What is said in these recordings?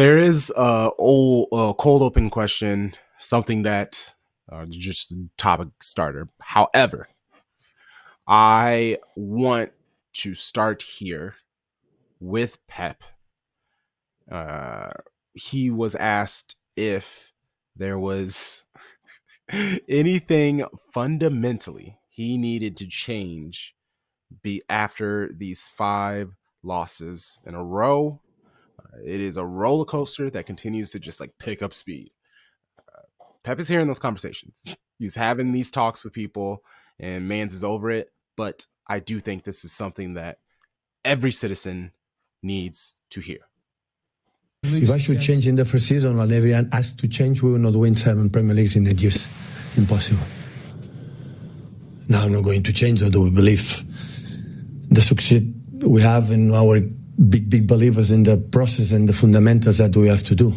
There is a cold open question, something that just a topic starter. However, I want to start here with Pep. Uh, he was asked if there was anything fundamentally he needed to change be after these 5 losses in a row. It is a roller coaster that continues to just like pick up speed. Pep is hearing those conversations. He's having these talks with people, and Mans is over it. But I do think this is something that every citizen needs to hear. If I should change in the first season and everyone asked to change, we will not win 7 Premier Leagues in 8 years. Impossible. Now I'm not going to change, although we believe the success we have in our big believers in the process and the fundamentals that we have to do.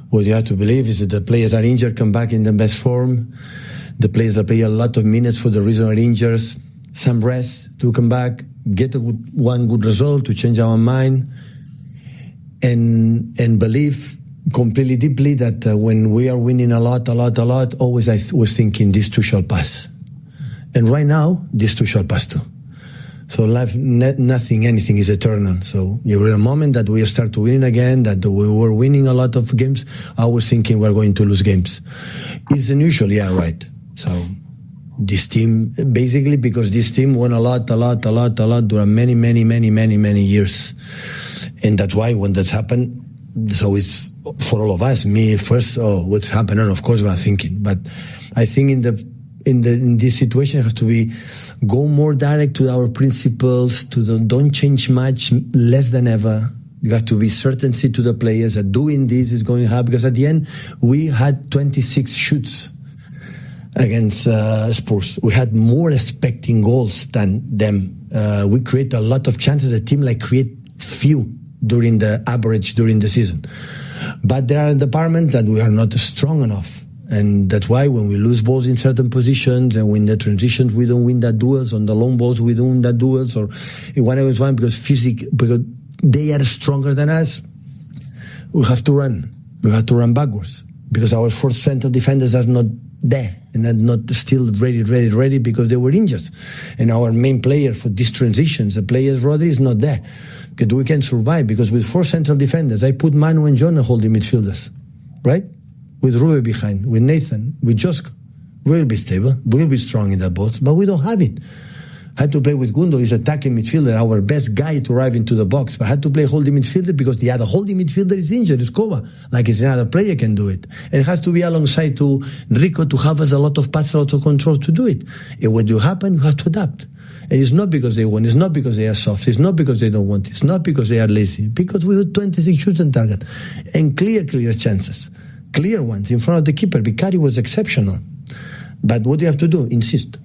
What you have to believe is that the players are injured, come back in the best form. The players that play a lot of minutes for the reason are injured, some rest to come back, get one good result to change our mind, and believe completely deeply that when we are winning a lot, always I was thinking this too shall pass. And right now, this too shall pass too. So life, anything is eternal. So you're in a moment that we start to win again, that we were winning a lot of games. I was thinking we're going to lose games. It's unusual, yeah, right. So this team, basically because this team won a lot during many years. And that's why when that's happened, so it's for all of us, me first, what's happening, of course we're thinking. But I think in this situation it has to be go more direct to our principles, don't change much, less than ever. You have to be certainty to the players that doing this is going to happen, because at the end we had 26 shoots against Spurs. We had more expecting goals than them. We create a lot of chances. A team like create few during the season. But there are departments that we are not strong enough. And that's why when we lose balls in certain positions and when the transitions we don't win that duels, on the long balls we don't win that duels, or in one against one because they are stronger than us, we have to run. We have to run backwards because our first central defenders are not there and are not still ready because they were injured. And our main player for these transitions, the player Rodri, is not there. Because we can survive because with 4 central defenders, I put Manu and John holding midfielders, right? With Ruben behind, with Nathan, with Josko. We'll be stable, we'll be strong in that box, but we don't have it. I had to play with Gundo, he's attacking midfielder, our best guy to arrive into the box. But I had to play holding midfielder because the other holding midfielder is injured, it's Kova. Like it's another player can do it. And it has to be alongside to Rico to have us a lot of passes, a lot of control to do it. And when you happen, you have to adapt. And it's not because they want, it's not because they are soft, it's not because they don't want, it's not because they are lazy. Because we had 26 shoots on target. And clear chances. Clear ones in front of the keeper. Vicari was exceptional. But what do you have to do? Insist.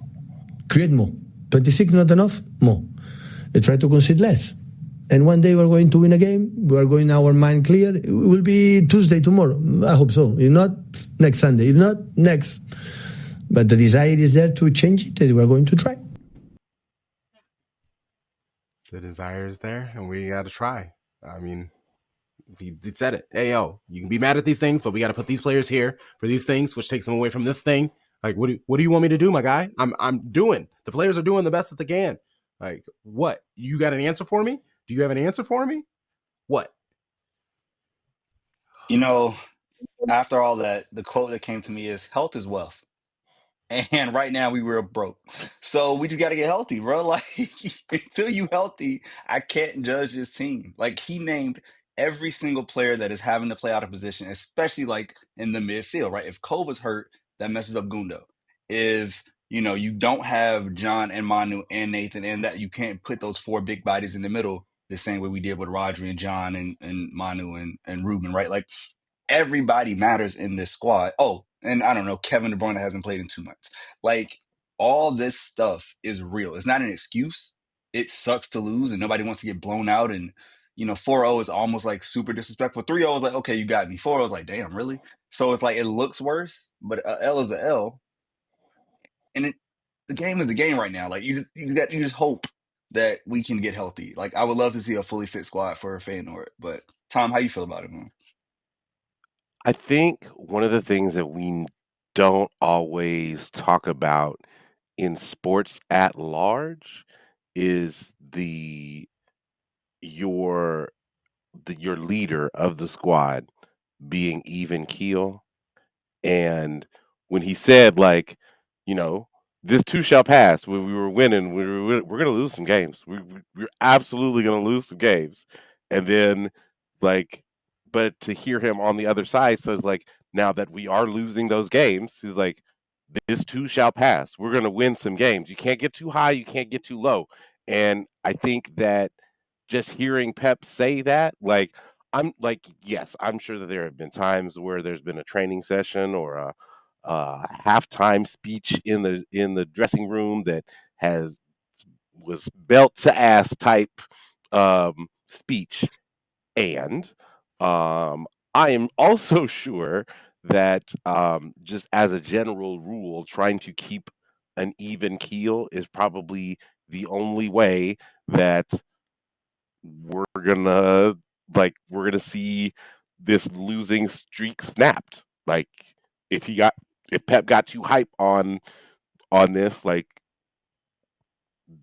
Create more. 26 not enough? More. And try to concede less. And one day we're going to win a game. We're going our mind clear. It will be Tuesday tomorrow. I hope so. If not, next Sunday. If not, next. But the desire is there to change it, and we're going to try. The desire is there, and we got to try. I mean, he said it. Hey, yo, you can be mad at these things, but we got to put these players here for these things, which takes them away from this thing. Like, what do you want me to do, my guy? I'm doing. The players are doing the best that they can. Like, what? You got an answer for me? Do you have an answer for me? What? You know, after all that, the quote that came to me is health is wealth. And right now we were broke. So we just got to get healthy, bro. Like until you healthy, I can't judge this team. Like he named every single player that is having to play out of position, especially like in the midfield, right? If Kova's hurt, that messes up Gundo. If you don't have John and Manu and Nathan, and that you can't put those 4 big bodies in the middle the same way we did with Rodri and John and Manu and Ruben, right? Like everybody matters in this squad. Oh, and I don't know, Kevin De Bruyne hasn't played in 2 months. Like all this stuff is real. It's not an excuse. It sucks to lose and nobody wants to get blown out. And 4-0 is almost like super disrespectful. 3-0 is like, okay, you got me. 4-0 is like, damn, really? So it's like it looks worse, but a L is a L. And the game is the game right now. Like you just hope that we can get healthy. Like I would love to see a fully fit squad for Feyenoord. But Tom, how you feel about it, man? I think one of the things that we don't always talk about in sports at large is your your leader of the squad being even keel. And when he said, like, you know, this too shall pass. When we were winning, we're going to lose some games. We're absolutely going to lose some games. And then, like, but to hear him on the other side says, like, now that we are losing those games, he's like, this too shall pass. We're going to win some games. You can't get too high. You can't get too low. And I think that just hearing Pep say that, like, I'm like, yes, I'm sure that there have been times where there's been a training session or a halftime speech in the dressing room that has was belt to ass type speech, and I am also sure that just as a general rule, trying to keep an even keel is probably the only way that we're gonna we're gonna see this losing streak snapped. Like if he got if Pep got too hype on this, like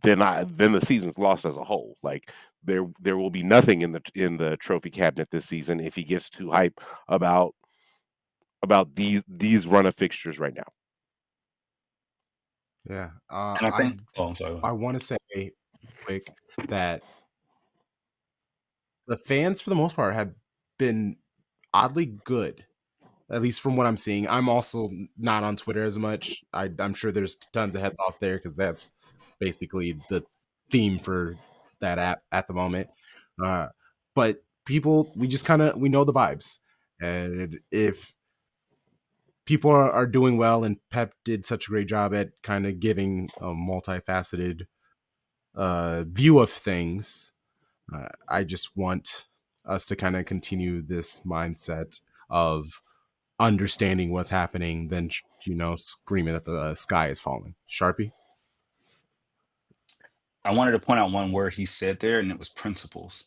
then the season's lost as a whole. Like there will be nothing in the trophy cabinet this season if he gets too hype about these run of fixtures right now. Yeah. And I think, oh, I'm sorry. I want to say quick that the fans, for the most part, have been oddly good, at least from what I'm seeing. I'm also not on Twitter as much. I'm sure there's tons of head thoughts there because that's basically the theme for that app at the moment. Uh, but people, we just kind of we know the vibes, and if people are doing well, and Pep did such a great job at kind of giving a multifaceted view of things. I just want us to kind of continue this mindset of understanding what's happening than screaming that the sky is falling. Sharpie. I wanted to point out one word he said there, and it was principles.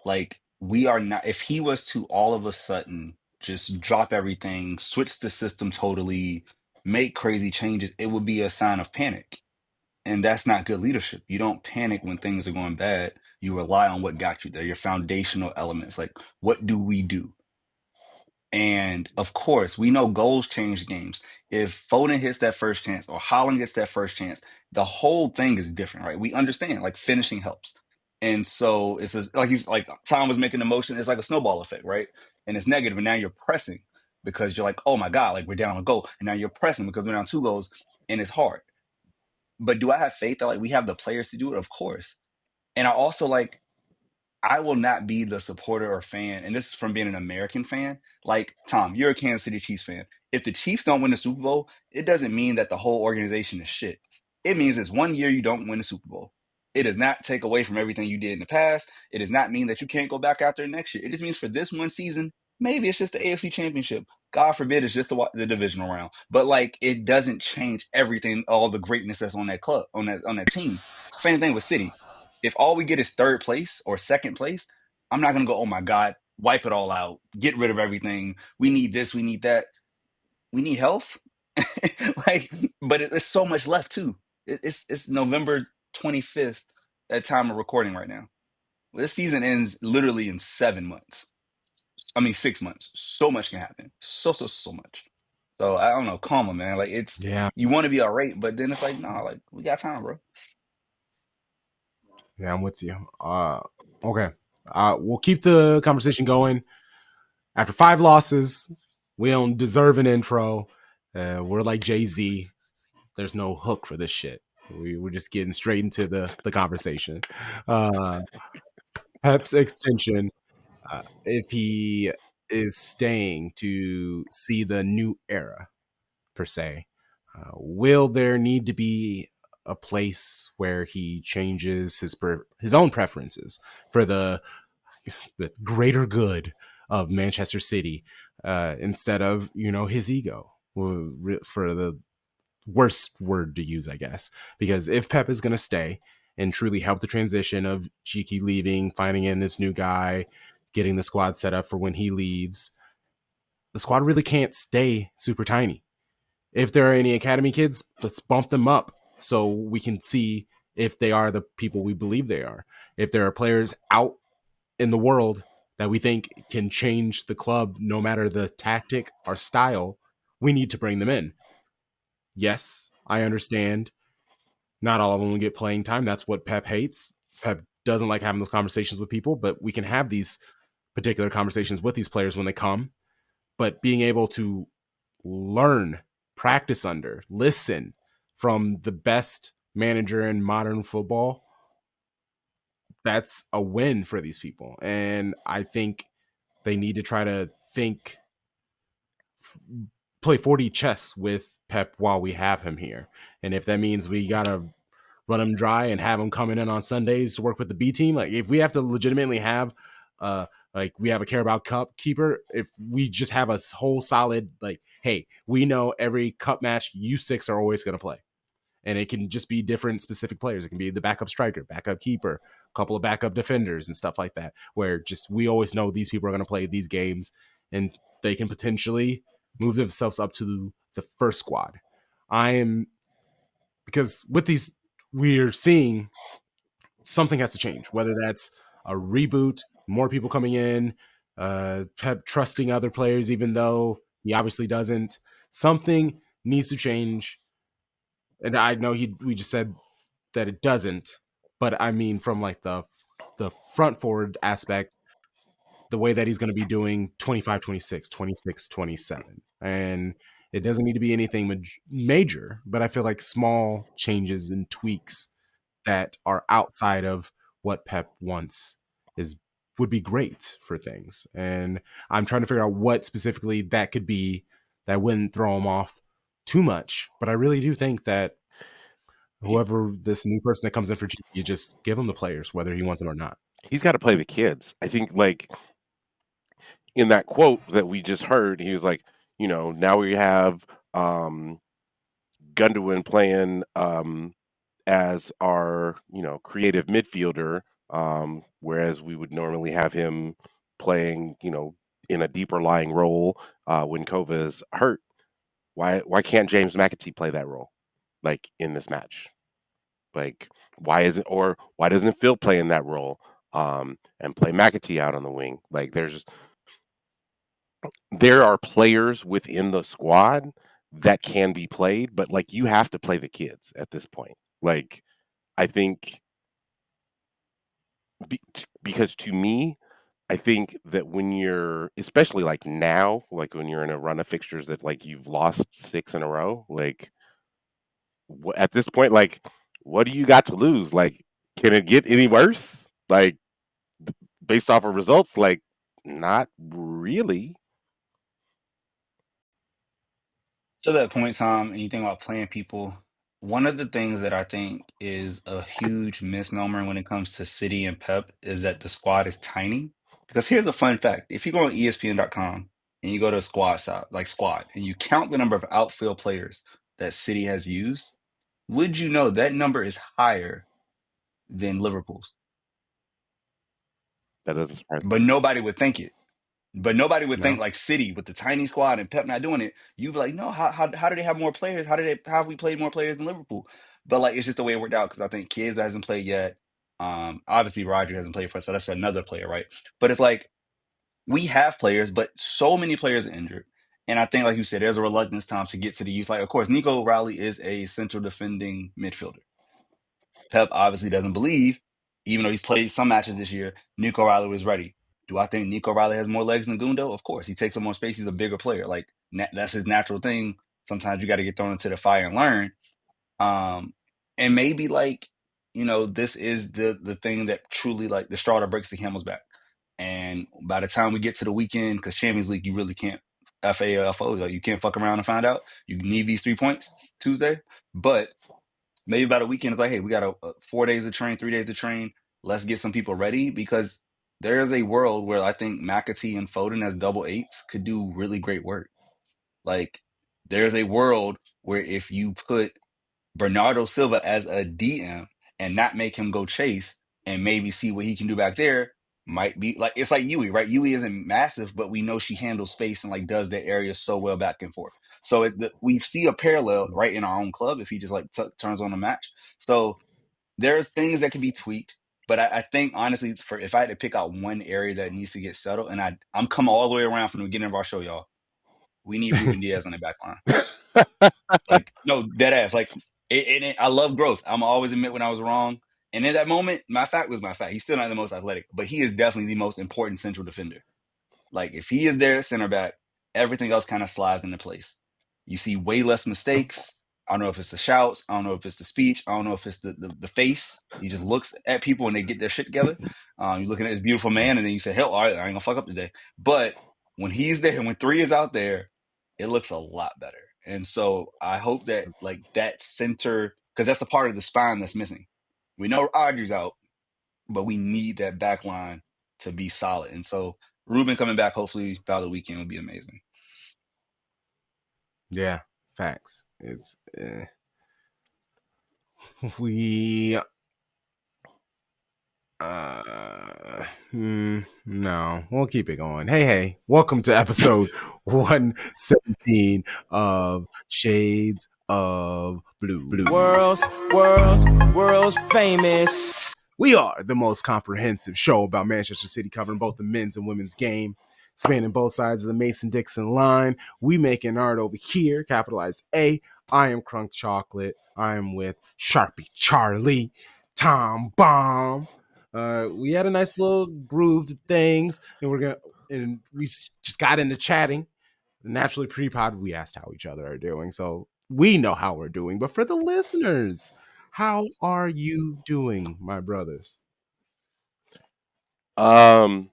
Like, we are not, if he was to all of a sudden just drop everything, switch the system totally, make crazy changes, it would be a sign of panic. And that's not good leadership. You don't panic when things are going bad. You rely on what got you there, your foundational elements. Like, what do we do? And of course, we know goals change games. If Foden hits that first chance or Holland gets that first chance, the whole thing is different, right? We understand like finishing helps. And so it's just, like he's like Tom was making the motion, it's like a snowball effect, right? And it's negative, and now you're pressing because you're like, oh my God, like we're down a goal. And now you're pressing because we're down two goals and it's hard. But do I have faith that like we have the players to do it? Of course. And I also like I will not be the supporter or fan, and this is from being an American fan. Like, Tom, you're a Kansas City Chiefs fan. If the Chiefs don't win the Super Bowl, it doesn't mean that the whole organization is shit. It means it's one year you don't win the Super Bowl. It does not take away from everything you did in the past. It does not mean that you can't go back out there next year. It just means for this one season, maybe it's just the AFC Championship. God forbid it's just the divisional round. But like, it doesn't change everything, all the greatness that's on that club, on that team. Same thing with City. If all we get is third place or second place, I'm not gonna go, oh my God, wipe it all out, get rid of everything. We need this, we need that. We need health. Like, but there's so much left too. It's November 25th at time of recording right now. This season ends literally in 7 months. I mean 6 months. So much can happen. So much. So I don't know, calm on, man. Like it's Yeah, you want to be all right, but then it's like, nah, like we got time, bro. yeah, I'm with you. Okay, we'll keep the conversation going. After 5 losses, we don't deserve an intro. We're like Jay-Z. There's no hook for this shit. We're just getting straight into the conversation. Uh, Pep's extension, if he is staying to see the new era per se, will there need to be a place where he changes his own preferences for the greater good of Manchester City, instead of his ego, for the worst word to use, I guess. Because if Pep is going to stay and truly help the transition of Cheeky leaving, finding in this new guy, getting the squad set up for when he leaves, the squad really can't stay super tiny. If there are any academy kids, let's bump them up so we can see if they are the people we believe they are. If there are players out in the world that we think can change the club no matter the tactic or style, we need to bring them in. Yes, I understand. Not all of them will get playing time. That's what Pep hates. Pep doesn't like having those conversations with people, but we can have these particular conversations with these players when they come. But being able to learn, practice under, listen from the best manager in modern football, that's a win for these people. And I think they need to try to think, play 40 chess with Pep while we have him here. And if that means we got to run him dry and have him coming in on Sundays to work with the B team, like if we have to legitimately have, like we have a Carabao Cup keeper, if we just have a whole solid, like, hey, we know every cup match you six are always going to play. And it can just be different specific players. It can be the backup striker, backup keeper, a couple of backup defenders and stuff like that, where just we always know these people are going to play these games and they can potentially move themselves up to the first squad. I am, because with these, we're seeing something has to change, whether that's a reboot, more people coming in, Pep trusting other players, even though he obviously doesn't. Something needs to change. And I know we just said that it doesn't, but I mean from like the front forward aspect, the way that he's going to be doing 25, 26, 26, 27. And it doesn't need to be anything major, but I feel like small changes and tweaks that are outside of what Pep wants is would be great for things. And I'm trying to figure out what specifically that could be that wouldn't throw him off too much. But I really do think that He, whoever this new person that comes in for G, you just give him the players, whether he wants them or not. he's got to play the kids. I think like in that quote that we just heard, he was like, now we have Gundogan playing as our, creative midfielder, whereas we would normally have him playing, in a deeper lying role when Kova is hurt. Why can't James McAtee play that role, like in this match? Like why doesn't Phil play in that role and play McAtee out on the wing? Like there are players within the squad that can be played, but like you have to play the kids at this point. Like I think because to me, I think that when you're, especially like now, like when you're in a run of fixtures that like you've lost 6 in a row, like at this point, like what do you got to lose? Like, can it get any worse? Like based off of results, like not really. To that point, Tom, and you think about playing people, one of the things that I think is a huge misnomer when it comes to City and Pep is that the squad is tiny. Because here's a fun fact. If you go on ESPN.com and you go to a squad side, like squad, and you count the number of outfield players that City has used, would you know that number is higher than Liverpool's? That doesn't surprise me. But nobody would think it. But nobody would think No. like City with the tiny squad and Pep not doing it. You'd be like, no, how do they have more players? How have we played more players than Liverpool? But like it's just the way it worked out because I think Kids hasn't played yet. Obviously Roger hasn't played for us, so that's another player, right? But it's like we have players, but so many players are injured. And I think, like you said, there's a reluctance time to get to the youth. Like, of course, Nico Rowley is a central defending midfielder. Pep obviously doesn't believe, even though he's played some matches this year, Nico Riley was ready. Do I think Nico Riley has more legs than Gundo? Of course. He takes up more space. He's a bigger player. Like, that's his natural thing. Sometimes you got to get thrown into the fire and learn. Um, and maybe like, this is the thing that truly like the straw that breaks the camel's back. And by the time we get to the weekend, because Champions League, you really can't FA or FO, like you can't fuck around and find out. You need these 3 points Tuesday. But maybe about a weekend, it's like, hey, we got 4 days to train, 3 days to train. Let's get some people ready because there's a world where I think McAtee and Foden as double eights could do really great work. Like, there's a world where if you put Bernardo Silva as a DM and not make him go chase and maybe see what he can do back there, might be like, it's like Yui, right? Yui isn't massive, but we know she handles space and like does that area so well back and forth. So we see a parallel right in our own club if he just like turns on a match. So there's things that can be tweaked, but I think honestly, for if I had to pick out one area that needs to get settled, and I'm coming all the way around from the beginning of our show, y'all. We need Ruben Diaz on the back line. Like, no, dead ass. Like, I love growth. I'm always admit when I was wrong. And in that moment, my fact was my fact. He's still not the most athletic, but he is definitely the most important central defender. Like, if he is there at center back, everything else kind of slides into place. You see way less mistakes. I don't know if it's the shouts. I don't know if it's the speech. I don't know if it's the face. He just looks at people and they get their shit together. You're looking at this beautiful man, and then you say, hell, all right, I ain't gonna fuck up today. But when he's there, when three is out there, it looks a lot better. And so I hope that like that center, because that's a part of the spine that's missing. We know Audrey's out, but we need that back line to be solid. And so Ruben coming back, hopefully by the weekend, would be amazing. Yeah, facts. It's we no, we'll keep it going. Hey, welcome to episode 117 of Shades of Blue. World's famous. We are the most comprehensive show about Manchester City, covering both the men's and women's game, spanning both sides of the Mason-Dixon line. We making art over here, capitalized A. I am CrunkChocolate. I am with Sharpie Charlie, Thom Bomb. We had a nice little groove to things, and we just got into chatting. Naturally, pre-pod, we asked how each other are doing, so we know how we're doing. But for the listeners, how are you doing, my brothers? I'm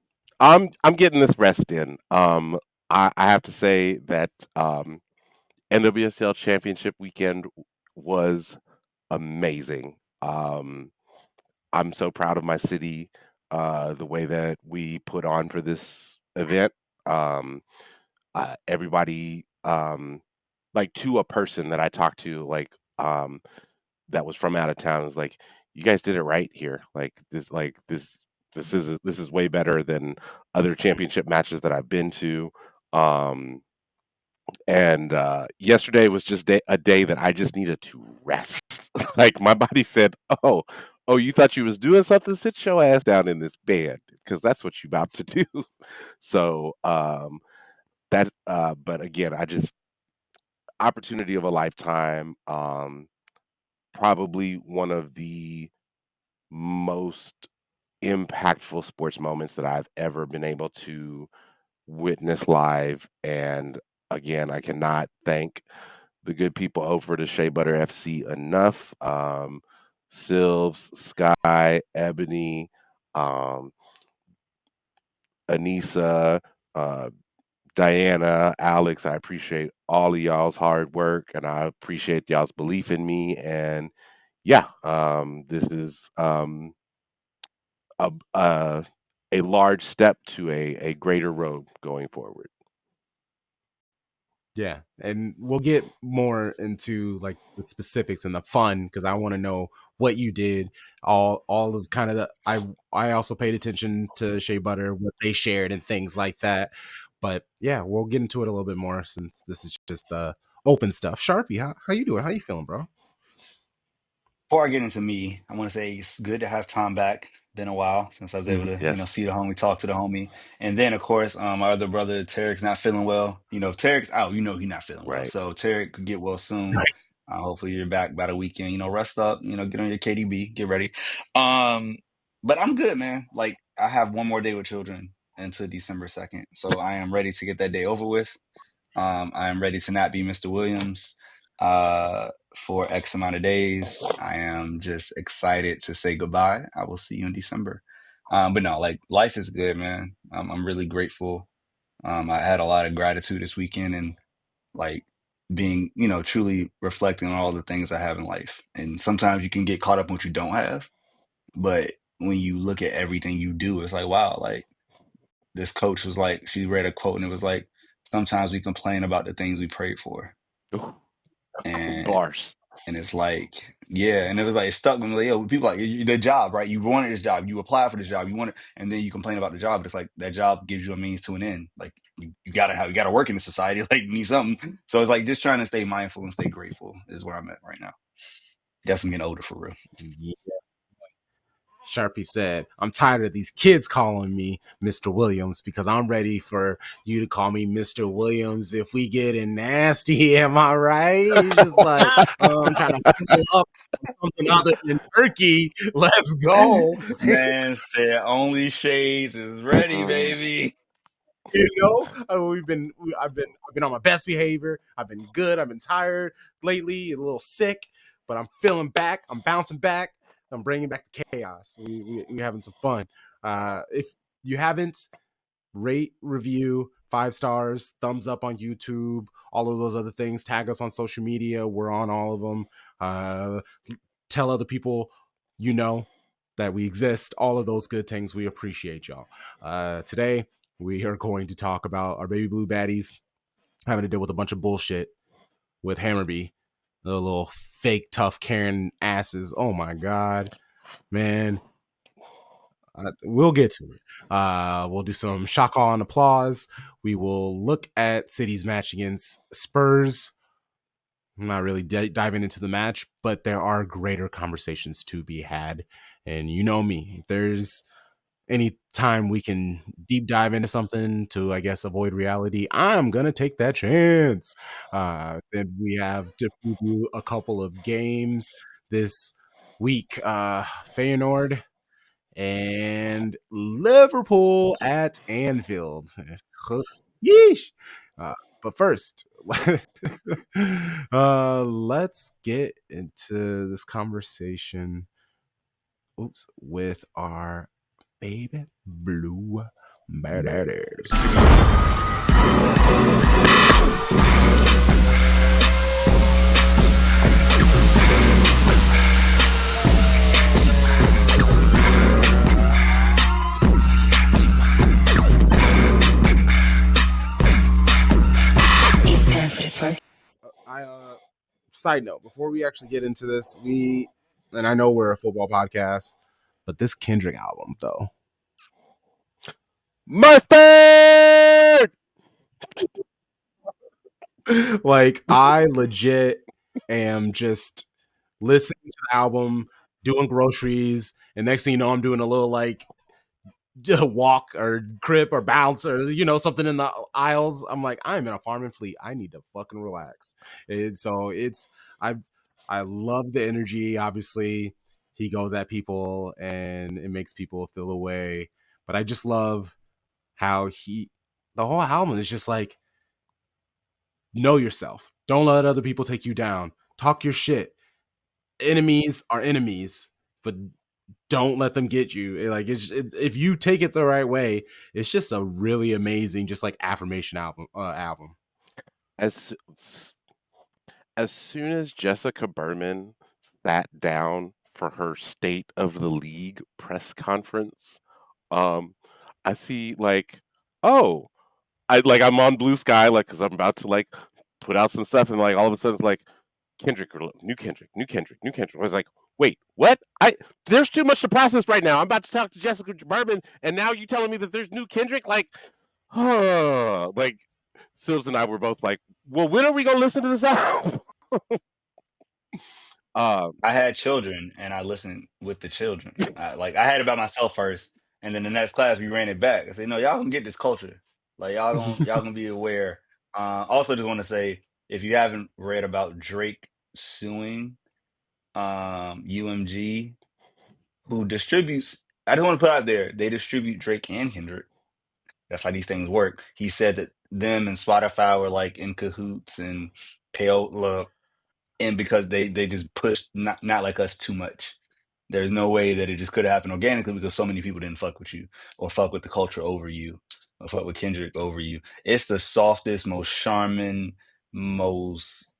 getting this rest in. I have to say that NWSL Championship weekend was amazing. I'm so proud of my city, the way that we put on for this event. Everybody, like to a person that I talked to, that was from out of town, was like, "You guys did it right here. This is way better than other championship matches that I've been to." Um, and yesterday was just a day that I just needed to rest. Like my body said, "Oh, you thought you was doing something? Sit your ass down in this bed because that's what you about to do." So but again, I just opportunity of a lifetime. Probably one of the most impactful sports moments that I've ever been able to witness live. And again, I cannot thank the good people over to Shea Butter FC enough. Sylves, Sky, Ebony, um, Anissa, Diana, Alex. I appreciate all of y'all's hard work, and I appreciate y'all's belief in me. And yeah, this is a, a a large step to a greater road going forward. Yeah, and we'll get more into like the specifics and the fun because I want to know what you did. All of kind of I also paid attention to Shea Butter, what they shared and things like that. But yeah, we'll get into it a little bit more since this is just the open stuff. Sharpie, how you doing? How you feeling, bro? Before I get into me, I want to say it's good to have Tom back. Been a while since I was able to, see Yes, the homie, talk to the homie. And then, of course, our other brother, Tarek's not feeling well. If Tarek's out, he's not feeling well. right. So Tarek could get well soon. Hopefully you're back by the weekend. Rest up, get on your KDB, get ready. But I'm good, man. Like, I have one more day with children until December 2nd. So I am ready to get that day over with. I am ready to not be Mr. Williams for X amount of days. I am just excited to say goodbye. I will see you in December. But no, like life is good, man. I'm really grateful. I had a lot of gratitude this weekend and like being, truly reflecting on all the things I have in life. And sometimes you can get caught up in what you don't have. But when you look at everything you do, it's like, wow, like this coach was like, she read a quote and it was like, sometimes we complain about the things we prayed for. Ooh, And bars. and it's like Yeah, and it was like it stuck with me. Like, yo, people like the job, right? You wanted this job, you applied for this job, you wanted, and then you complain about the job. But it's like that job gives you a means to an end. Like you gotta work in the society. Like you need something. So it's like just trying to stay mindful and stay grateful is where I'm at right now. Guess I'm getting older for real. Yeah. Sharpie said, I'm tired of these kids calling me Mr. Williams because I'm ready for you to call me Mr. Williams if we get in nasty. Am I right? He's just like, I'm trying to pull up something other than turkey. Let's go. Man said only shades is ready, baby. I've been on my best behavior. I've been good. I've been tired lately, a little sick, but I'm feeling back. I'm bouncing back. I'm bringing back the chaos. We having some fun. If you haven't, rate, review, 5 stars, thumbs up on YouTube, all of those other things. Tag us on social media. We're on all of them. Uh, tell other people you know that we exist. All of those good things. We appreciate y'all. Today we are going to talk about our baby blue baddies having to deal with a bunch of bullshit with Hammarbullsh, the little fake tough Karen asses. Oh my god, man. We'll get to it. We'll do some shock awe and applause. We will look at City's match against Spurs. I'm not really diving into the match, but there are greater conversations to be had. And you know me, if there's any time we can deep dive into something to, I guess, avoid reality, I'm going to take that chance. Then we have to preview a couple of games this week. Feyenoord and Liverpool at Anfield. Yeesh. But first, let's get into this conversation. With our baby blue baddies. Side note, before we actually get into this, and I know we're a football podcast, but this Kendrick album, though. Mustard! Like, I legit am just listening to the album, doing groceries, and next thing you know, I'm doing a little, like, walk or crip or bounce or something in the aisles. I'm like, I'm in a farm and fleet. I need to fucking relax. I love the energy. Obviously, he goes at people and it makes people feel away. But I just love how the whole album is just like, know yourself. Don't let other people take you down. Talk your shit. Enemies are enemies, but don't let them get you. Like if you take it the right way, it's just a really amazing, just like affirmation album. As soon as Jessica Berman sat down for her State of the League press conference, I see like, oh, I'm on Blue Sky, like, because I'm about to like put out some stuff, and like all of a sudden it's like Kendrick, new Kendrick. I was like, wait, what? There's too much to process right now. I'm about to talk to Jessica Berman, and now you telling me that there's new Kendrick? Like, like Sills and I were both like, well, when are we gonna listen to this album? I had children and I listened with the children. I had it by myself first, and then the next class we ran it back. I said, "No, y'all gonna get this culture. Like y'all gonna be aware." Also, just want to say, if you haven't read about Drake suing UMG, who distributes, I just want to put out there, they distribute Drake and Kendrick. That's how these things work. He said that them and Spotify were like in cahoots and tail and because they just push not like us too much. There's no way that it just could happen organically because so many people didn't fuck with you or fuck with the culture over you or fuck with Kendrick over you. It's the softest, most charming, most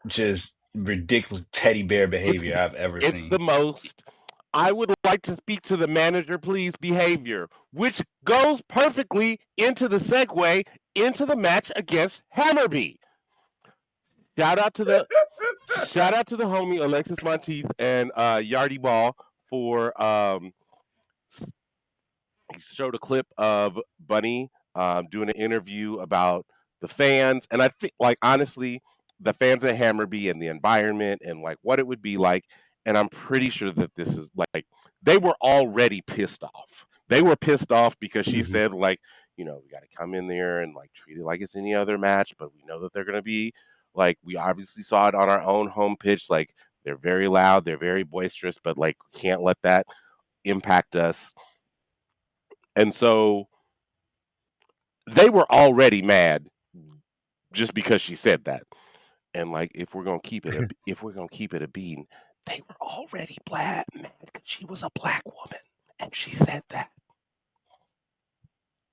just ridiculous teddy bear it's behavior I've ever it's the seen. most. I would like to speak to the manager, please, behavior, which goes perfectly into the segue into the match against Hammarby. Shout out to the Shout out to the homie Alexis Monteith and Yardy Ball for he showed a clip of Bunny doing an interview about the fans, and I think, like, honestly, the fans at Hammarby and the environment and like what it would be like. And I'm pretty sure that this is like they were already pissed off. They were pissed off because she Mhm. said like, we got to come in there and like treat it like it's any other match, but we know that they're going to be like we obviously saw it on our own home pitch. Like they're very loud, they're very boisterous, but like we can't let that impact us. And so they were already mad just because she said that. And like, if we're gonna keep it, if we're gonna keep it a bean, they were already mad because she was a black woman and she said that.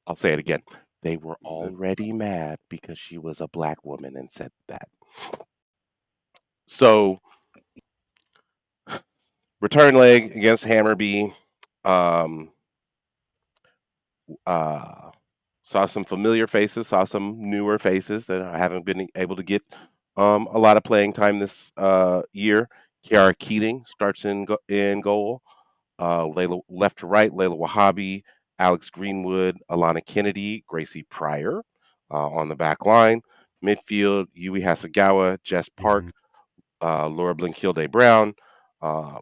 I'll say it again. They were That's already mad because she was a black woman and said that. So return leg against Hammarby. Um, uh, saw some familiar faces, saw some newer faces that I haven't been able to get a lot of playing time this year. Kiara Keating starts in goal. Layla left to right, Layla Wahhabi, Alex Greenwood, Alana Kennedy, Gracie Pryor on the back line. Midfield, Yui Hasagawa, Jess mhm. Park, Laura Blinkilde Brown. Uh,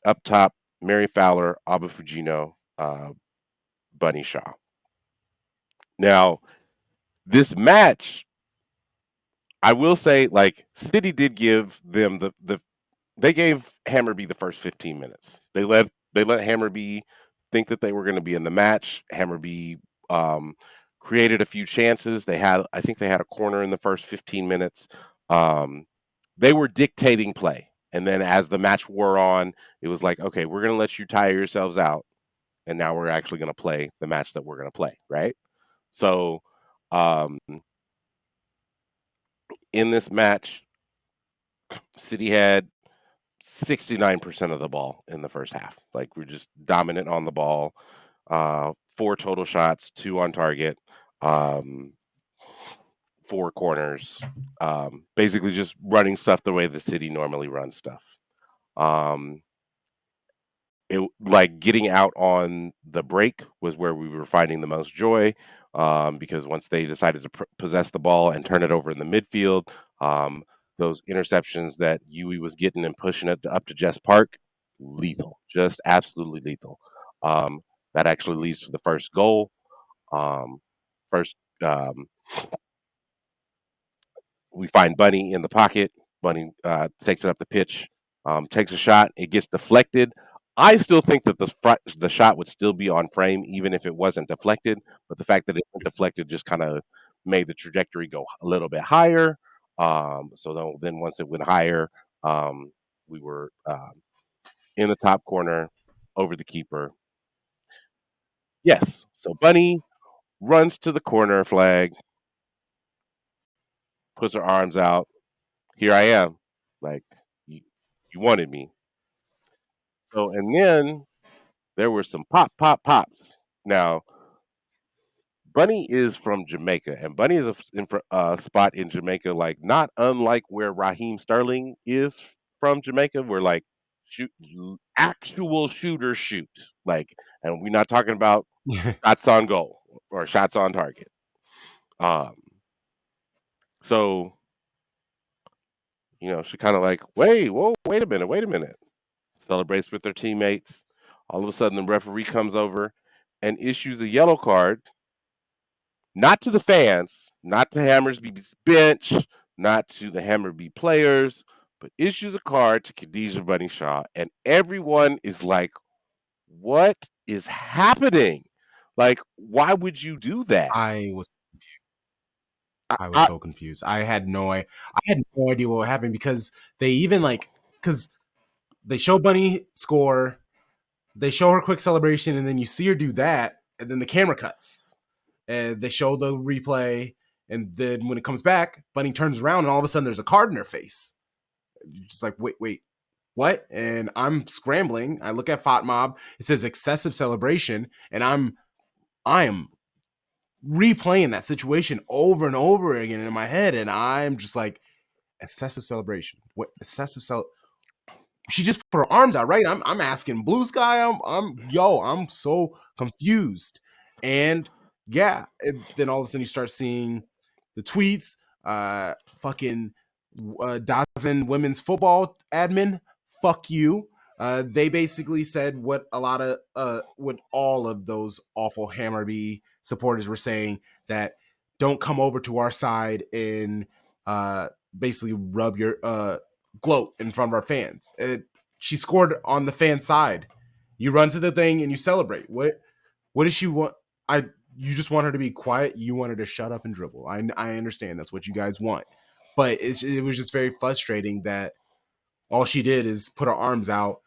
Up top, Mary Fowler, Abu Fujino, Bunny Shaw. Now, this match, I will say, like, City did give them they gave Hammarby the first 15 minutes. They let Hammarby think that they were going to be in the match. Hammarby um, created a few chances. I think they had a corner in the first 15 minutes. Um, they were dictating play, and then as the match wore on, it was like, okay, we're going to let you tire yourselves out, and now we're actually going to play the match that we're going to play, right? So, um, in this match, City had 69% of the ball in the first half. Like we're just dominant on the ball. 4 total shots, 2 on target, um, 4 corners. Basically just running stuff the way the City normally runs stuff. Um, like getting out on the break was where we were finding the most joy, because once they decided to possess the ball and turn it over in the midfield, um, those interceptions that Yui was getting and pushing it up to Jess Park, lethal, just absolutely lethal. That actually leads to the first goal. Um, first, um, we find Bunny in the pocket. Bunny takes it up the pitch, takes a shot. It gets deflected. I still think that the shot would still be on frame even if it wasn't deflected. But the fact that it was deflected just kind of made the trajectory go a little bit higher. So then once it went higher, we were in the top corner over the keeper. Yes. So Bunny runs to the corner flag, puts her arms out. Here I am. Like, you, you wanted me. So, and then there were some pops. Now, Bunny is from Jamaica, and Bunny is a spot in Jamaica, like not unlike where Raheem Sterling is from Jamaica, where like shoot actual shooters shoot, like, and we're not talking about shots on goal or shots on target. Um, so she kind of like, wait a minute, celebrates with their teammates. All of a sudden, the referee comes over and issues a yellow card, not to the fans, not to Hammersby's bench, not to the Hammerby players, but issues a card to Khadijah Bunny Shaw. And everyone is like, what is happening? Like, why would you do that? I was I, I was I, so confused. I had no idea what happened because they even because they show Bunny score, they show her quick celebration, and then you see her do that, and then the camera cuts, and they show the replay, and then when it comes back, Bunny turns around, and all of a sudden there's a card in her face. Just like wait, what? And I'm scrambling. I look at FOTMob. It says excessive celebration, and I am replaying that situation over and over again in my head, and I'm just like, excessive celebration. What excessive she just put her arms out, right? I'm asking Blue Sky. I'm so confused. And yeah, then all of a sudden you start seeing the tweets, fucking Dazen women's football admin, fuck you. They basically said what what all of those awful Hammarby supporters were saying, that don't come over to our side and basically rub your gloat in front of our fans. She scored on the fan side. You run to the thing and you celebrate. What does she want? You just want her to be quiet. You want her to shut up and dribble. I understand that's what you guys want, but it was just very frustrating that all she did is put her arms out.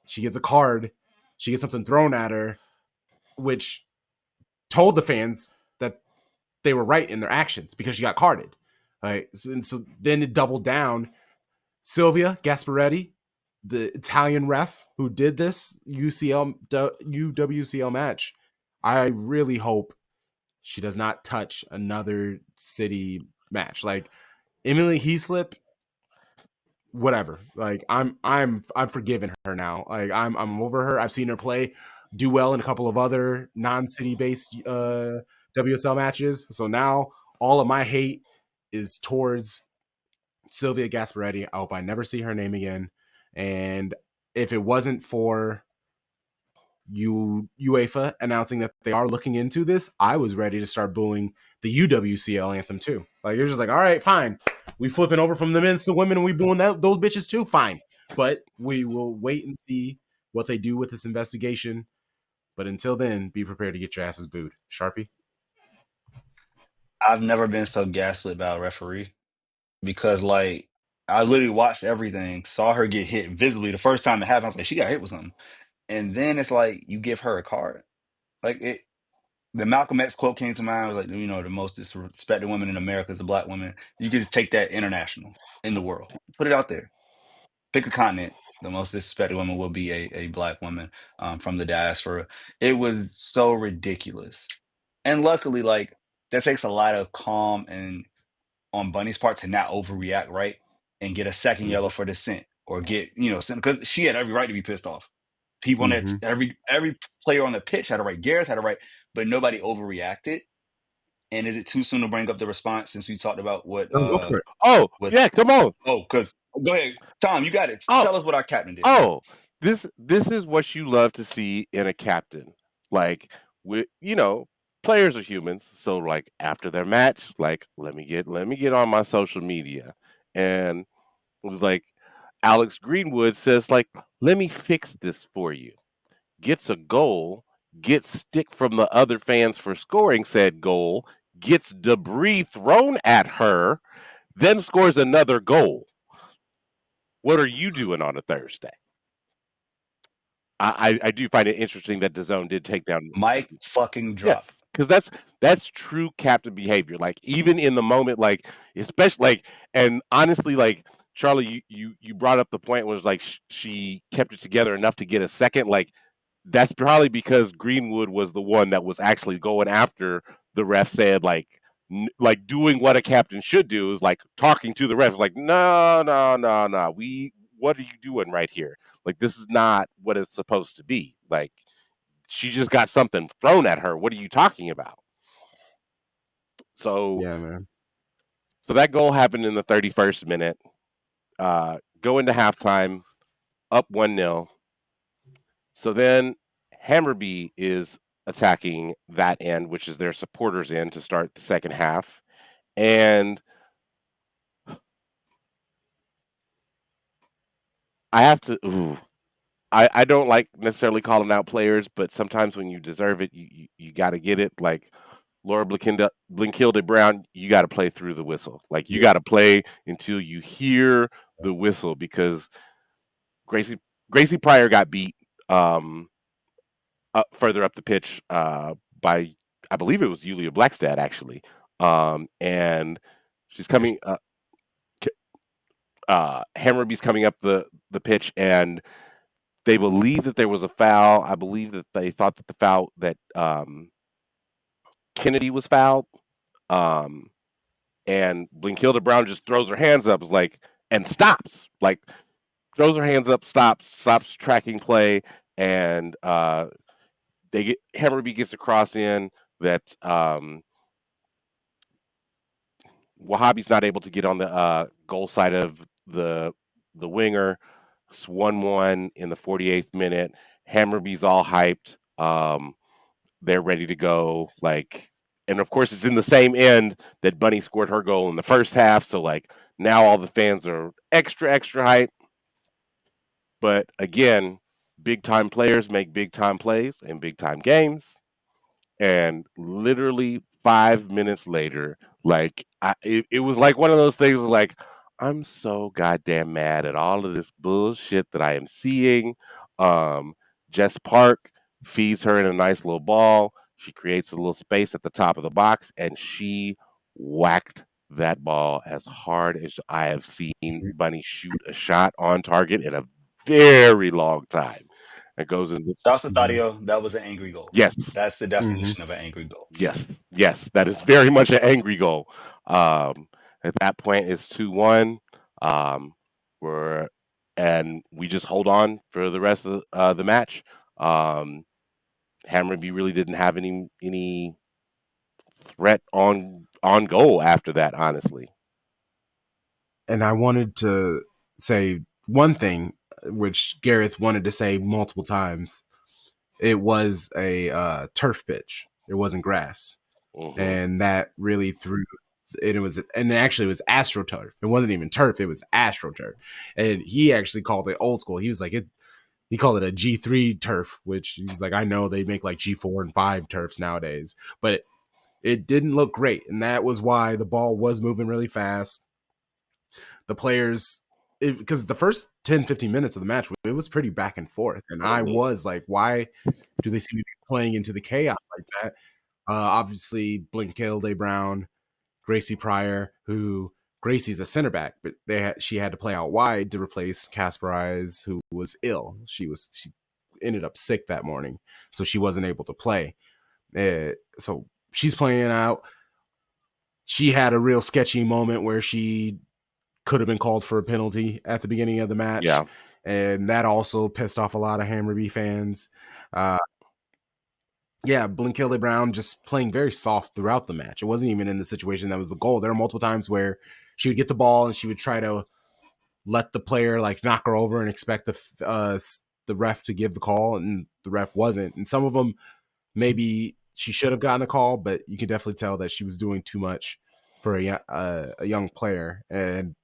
She gets a card. She gets something thrown at her, which told the fans that they were right in their actions because she got carded. Right, and so then it doubled down. Silvia Gasparetti, the Italian ref who did this UWCL match, I really hope she does not touch another city match. Like Emily Heaslip, whatever. Like I've forgiven her now. Like I'm over her. I've seen her do well in a couple of other non-city based WSL matches. So now all of my hate is towards Silvia Gasparetti. I hope I never see her name again. And if it wasn't for UEFA announcing that they are looking into this, I was ready to start booing the UWCL anthem too. Like you're just like, all right, fine. We flipping over from the men's to women and we booing those bitches too, fine. But we will wait and see what they do with this investigation. But until then, be prepared to get your asses booed. Sharpie? I've never been so gaslit by a referee because, like, I literally watched everything, saw her get hit visibly. The first time it happened, I was like, she got hit with something. And then it's like, you give her a card. Like, the Malcolm X quote came to mind. I was like, the most disrespected woman in America is a black woman. You can just take that international in the world, put it out there. Pick a continent. The most disrespected woman will be a black woman from the diaspora. It was so ridiculous. And luckily, like, that takes a lot of calm and on Bunny's part to not overreact, right? And get a second yellow for dissent or get, because she had every right to be pissed off. People on that, Mm-hmm. every player on the pitch had a right. Gareth had a right, but nobody overreacted. And is it too soon to bring up the response since we talked about what Go for it. Oh, with yeah, come on. because go ahead, Tom, you got it. Oh, Tell us what our captain did. oh, this is what you love to see in a captain. Like players are humans, so like after their match, like let me get on my social media, and it was like Alex Greenwood says like, let me fix this for you. Gets a goal, gets stick from the other fans for scoring said goal, gets debris thrown at her, then scores another goal. What are you doing on a Thursday? I do find it interesting that DAZN did take down. Mike fucking drop. Yes, because that's true captain behavior. Like even in the moment, like especially like, and honestly, like Charlie, you brought up the point was like she kept it together enough to get a second. Like that's probably because Greenwood was the one that was actually going after the ref. Said like like doing what a captain should do is like talking to the ref. Like no, no, no, no. What are you doing right here? Like this is not what it's supposed to be. Like she just got something thrown at her. What are you talking about? So Yeah, man. so that goal happened in the 31st minute. Go into halftime, up 1-0. So then Hammarby is attacking that end, which is their supporters end to start the second half. And I have to I don't like necessarily calling out players, but sometimes when you deserve it, you got to get it. Like Laura Blinkilde Brown, you got to play through the whistle. Like you Yeah. got to play until you hear the whistle because Gracie Gracie Pryor got beat further up the pitch by I believe it was Julia Blackstad actually, and she's coming. Hammerby's coming up the pitch and they believe that there was a foul. I believe that they thought that the foul that Kennedy was fouled. Um, and Blinkilda Brown just throws her hands up, is like, and stops, like throws her hands up, stops tracking play, and they get Hammerby gets a cross in that Wahhabi's not able to get on the goal side of the winger. It's 1-1 in the 48th minute. Hammerby's all hyped. They're ready to go. Like, and of course, it's in the same end that Bunny scored her goal in the first half. So like now all the fans are extra hyped. But again, big time players make big time plays in big time games. And literally 5 minutes later, like it was like one of those things where, like, I'm so goddamn mad at all of this bullshit that I am seeing. um Jess Park feeds her in a nice little ball. She creates a little space at the top of the box, and she whacked that ball as hard as I have seen Bunny shoot a shot on target in a very long time. It goes in. Salsa Mhm. Tadio, that was an angry goal. Yes. That's the Mhm. definition of an angry goal. Yes, yes, that is very much an angry goal. At that point, it's 2-1. Um, we're and we just hold on for the rest of the match. Um, Hammerby really didn't have any threat on goal after that, honestly. And I wanted to say one thing, which Gareth wanted to say multiple times. It was a turf pitch. It wasn't grass, Hmm. and that really threw. And it was, and actually, it was astroturf. It wasn't even turf. It was astroturf, and he actually called it old school. He was like, he called it a G3 turf, which he's like, I know they make like G4 and 5 turfs nowadays, but it didn't look great, and that was why the ball was moving really fast. The players, because the first 10, 15 minutes of the match, it was pretty back and forth, and I Hmm. was like, why do they seem to be playing into the chaos like that? Obviously, Blinkilde Brown, Gracie Pryor, who Gracie's a center back, but she had to play out wide to replace Casper Eyes, who was ill. She ended up sick that morning, so she wasn't able to play. So she's playing out. She had a real sketchy moment where she could have been called for a penalty at the beginning of the match, Yeah, and that also pissed off a lot of Hammerby fans. Uh, yeah, Blinkilde Brown just playing very soft throughout the match. It wasn't even in the situation that was the goal. There were multiple times where she would get the ball and she would try to let the player like knock her over and expect the ref to give the call, and the ref wasn't. And some of them maybe she should have gotten a call, but you can definitely tell that she was doing too much for a young player. And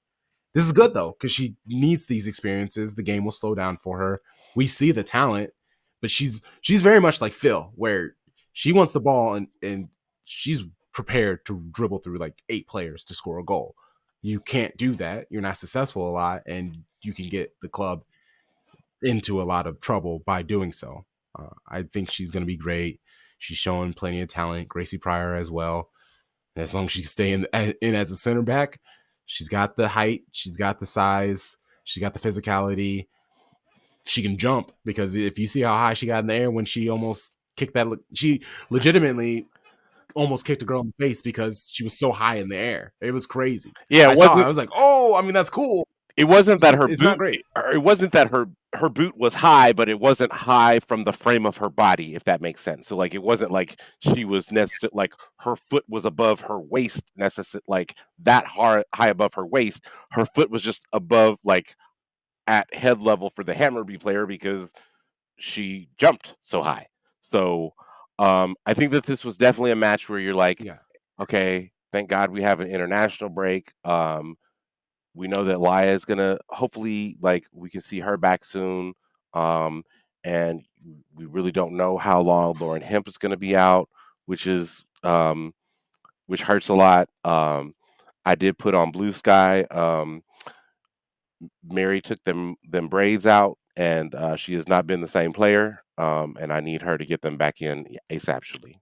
this is good though, because she needs these experiences. The game will slow down for her. We see the talent, but she's very much like Phil, where she wants the ball and she's prepared to dribble through like 8 players to score a goal. You can't do that. You're not successful a lot, and you can get the club into a lot of trouble by doing so. I think she's going to be great. She's showing plenty of talent. Gracie Pryor as well. As long as she can stay in as a center back, she's got the height, she's got the size, she's got the physicality. She can jump, because if you see how high she got in the air when she almost kicked that, she legitimately almost kicked a girl in the face because she was so high in the air. It was crazy. yeah. I saw it. I was like, oh, I mean, that's cool. It wasn't that her It's not boot. great. Or it wasn't that her boot was high, but it wasn't high from the frame of her body, if that makes sense. So like it wasn't like she was necessarily like her foot was above her waist, necessarily like that high above her waist. Her foot was just above, like at head level for the Hammerby player, because she jumped so high. So I think that this was definitely a match where you're like, Yeah. okay, thank God we have an international break. We know that Laya is gonna, hopefully, like, we can see her back soon. Um, and we really don't know how long Lauren Hemp is gonna be out, which is which hurts a lot. I did put on Blue Sky. Mary took them braids out, and she has not been the same player. And I need her to get them back in ASAPly.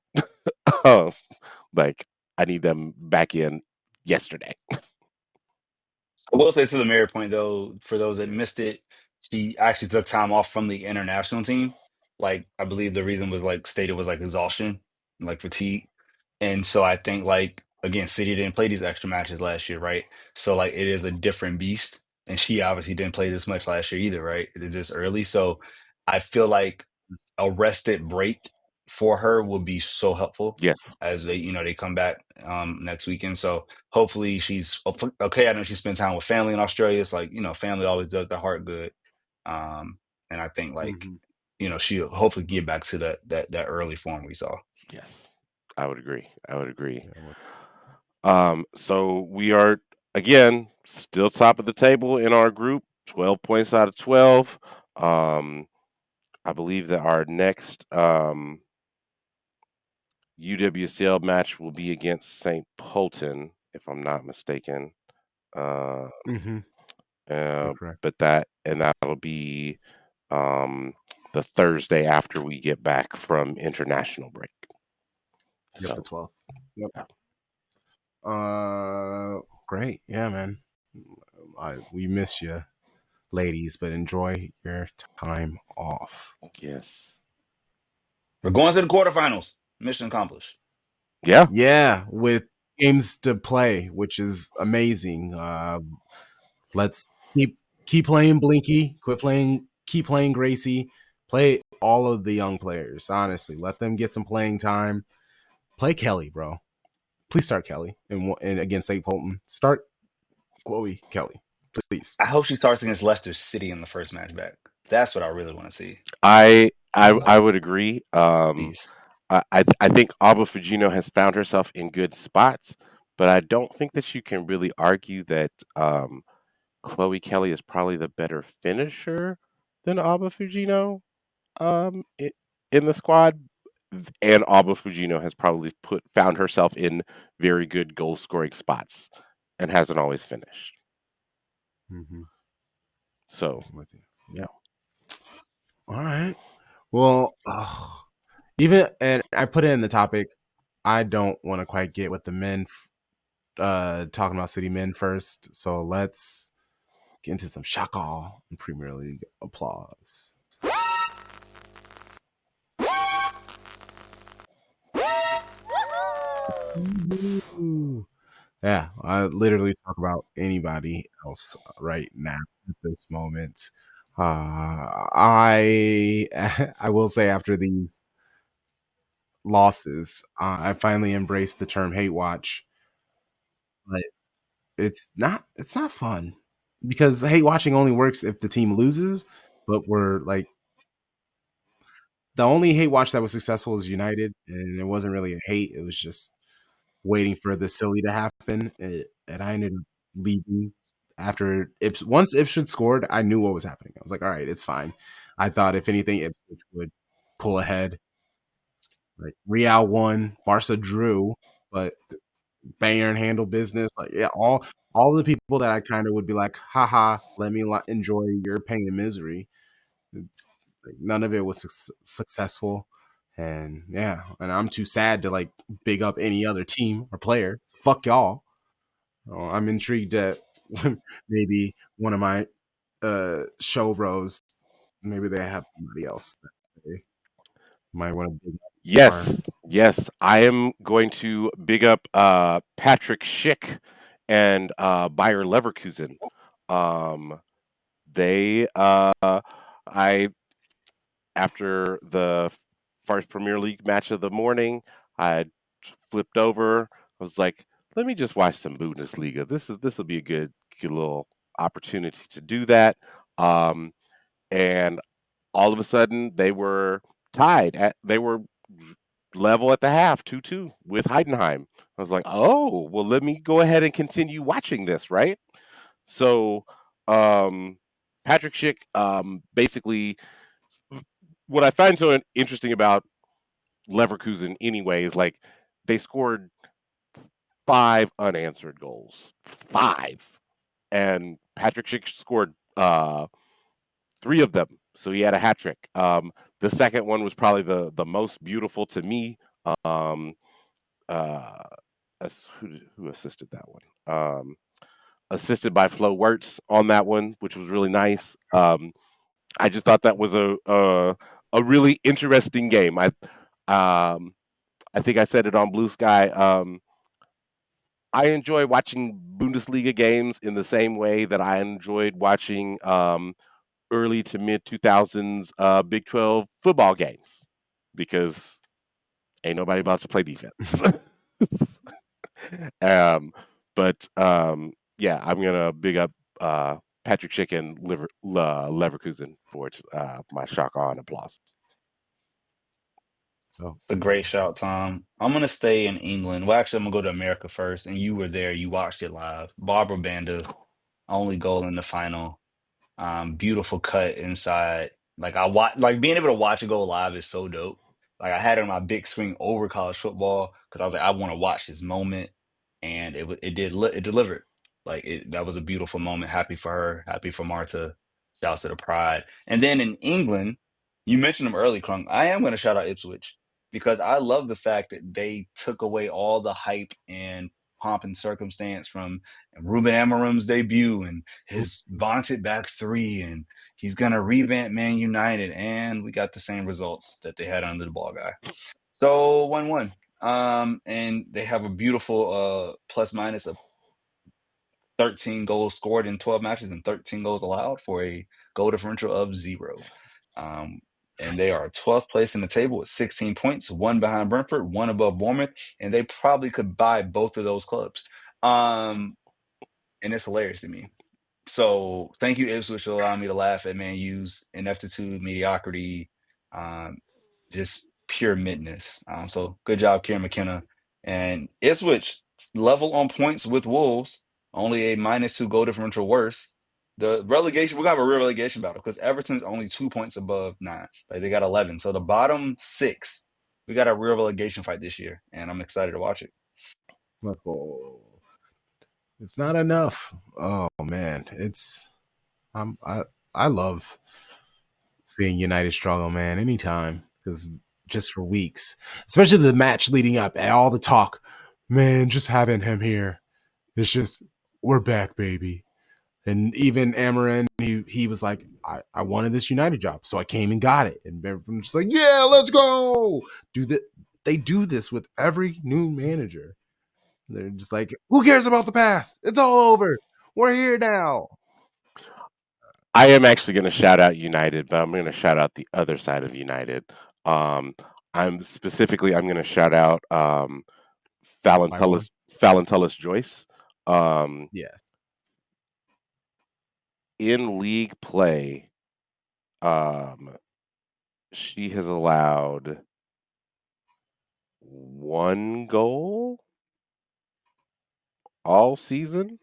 Like, I need them back in yesterday. I will say to the Mary point though, for those that missed it, she actually took time off from the international team. Like I believe the reason was like stated was like exhaustion, and, like fatigue. And so I think like again, City didn't play these extra matches last year, right? So like it is a different beast. And she obviously didn't play this much last year either, right? It is this early. So I feel like a rested break for her will be so helpful Yes. as they come back next weekend. So hopefully okay. I know she spent time with family in Australia. It's like, family always does the heart good. Um, and I think like, Mhm. she'll hopefully get back to that early form we saw. Yes. I would agree. I would agree. Yeah, well, So we are again still top of the table in our group, 12 points out of 12. Um, I believe that our next UWSL match will be against St. Polten, if I'm not mistaken. Uh, mhm, you're uh, correct. but that'll be um, the Thursday after we get back from international break. Yep, the So 12th. Yep. yeah. Great. Yeah, man. We miss you, ladies, but enjoy your time off. Yes. We're going to the quarterfinals. Mission accomplished. Yeah. Yeah, with games to play, which is amazing. Let's keep playing Blinky, keep playing Gracie, play all of the young players. Honestly, let them get some playing time. Play Kelly, bro. Please start Kelly and against St. Polton. Start Chloe Kelly, please. I hope she starts against Leicester City in the first match back. That's what I really want to see. I would agree. Please. I think Alba Fugino has found herself in good spots, but I don't think that you can really argue that Chloe Kelly is probably the better finisher than Alba Fugino in the squad. And Alba Fugino has probably found herself in very good goal scoring spots and hasn't always finished. Mm-hmm. So With you. yeah. Yep. All right. Well, even and I put it in the topic. I don't want to quite get with the men talking about City men first. So let's get into some Shaka and Premier League applause. Woo. Yeah, I literally talk about anybody else right now at this moment. I I will say after these losses, I finally embraced the term hate watch, but it's not fun because hate watching only works if the team loses. But we're like the only hate watch that was successful is United, and it wasn't really a hate. It was just waiting for the silly to happen, and I ended up leaving after once Ipswich scored. I knew what was happening. I was like, all right, it's fine. I thought if anything, Ipswich would pull ahead. Like Real won, Barca drew, but Bayern handled business. Like yeah, all the people that I kind of would be like, haha, let me enjoy your pain and misery. Like, none of it was successful. And yeah, and I'm too sad to like big up any other team or player. So fuck y'all. I'm intrigued that maybe one of my show bros, maybe they have somebody else that they might want to big up more. Yes, yes. I am going to big up Patrick Schick and Bayer Leverkusen. Um, they I after the first Premier League match of the morning, I flipped over. I was like, let me just watch some Bundesliga. This will be a good little opportunity to do that. Um, and all of a sudden they were they were level at the half, 2-2 with Heidenheim. I was like, "Oh, well let me go ahead and continue watching this, right?" So, um Patrick Schick basically what I find so interesting about Leverkusen anyway is like they scored 5 unanswered goals. 5. And Patrick Schick scored 3 of them. So he had a hat trick. The second one was probably the most beautiful to me. Um, uh, who assisted that one? Assisted by Flo Wirtz on that one, which was really nice. I just thought that was a really interesting game. Um, I think I said it on Blue Sky. I enjoy watching Bundesliga games in the same way that I enjoyed watching early to mid 2000s Big 12 football games because ain't nobody about to play defense. um, but yeah, I'm gonna big up Patrick Schick and Leverkusen for my shock awe and applause. So A great shout, Tom. I'm gonna stay in England. Well, actually, I'm gonna go to America first, and you were there. You watched it live. Barbara Banda, only goal in the final. Beautiful cut inside. Like I watch, like being able to watch it go live is so dope. Like I had it on my big screen over college football because I was like, I want to watch this moment, and it delivered. Like that was a beautiful moment. Happy for her. Happy for Marta. Shouts to the Pride. And then in England, you mentioned them early, Crunk. I am going to shout out Ipswich because I love the fact that they took away all the hype and pomp and circumstance from Ruben Amorim's debut and his vaunted back three, and he's gonna revamp Man United, and we got the same results that they had under the ball guy. So 1-1. And they have a beautiful plus minus of 13 goals scored in 12 matches and 13 goals allowed for a goal differential of 0. Um, and they are 12th place in the table with 16 points, one behind Brentford, one above Bournemouth, and they probably could buy both of those clubs. And it's hilarious to me. So thank you, Ipswich, for allowing me to laugh at Man U's ineptitude, mediocrity, um, just pure midness. So good job, Kieran McKenna. And Ipswich level on points with Wolves, only a -2 goal differential worse. The relegation, we're gonna have a real relegation battle because Everton's only 2 points above 9. Like they got 11. So the bottom 6, we got a real relegation fight this year, and I'm excited to watch it. let's go. It's not enough. Oh man, I I love seeing United struggle, man. Anytime because just for weeks, especially the match leading up, and all the talk, man. Just having him here, it's just we're back, baby. And even Amarin, he was like, I wanted this United job, so I came and got it. And everyone's just like, yeah, let's go. Do that. They do this with every new manager. They're just like, who cares about the past? It's all over. We're here now. I am actually going to shout out United, but I'm going to shout out the other side of United. Um, I'm going to shout out Fallon My one, Tullis, Fallon Tullis Joyce. Um, yes. in league play, um, she has allowed 1 goal all season.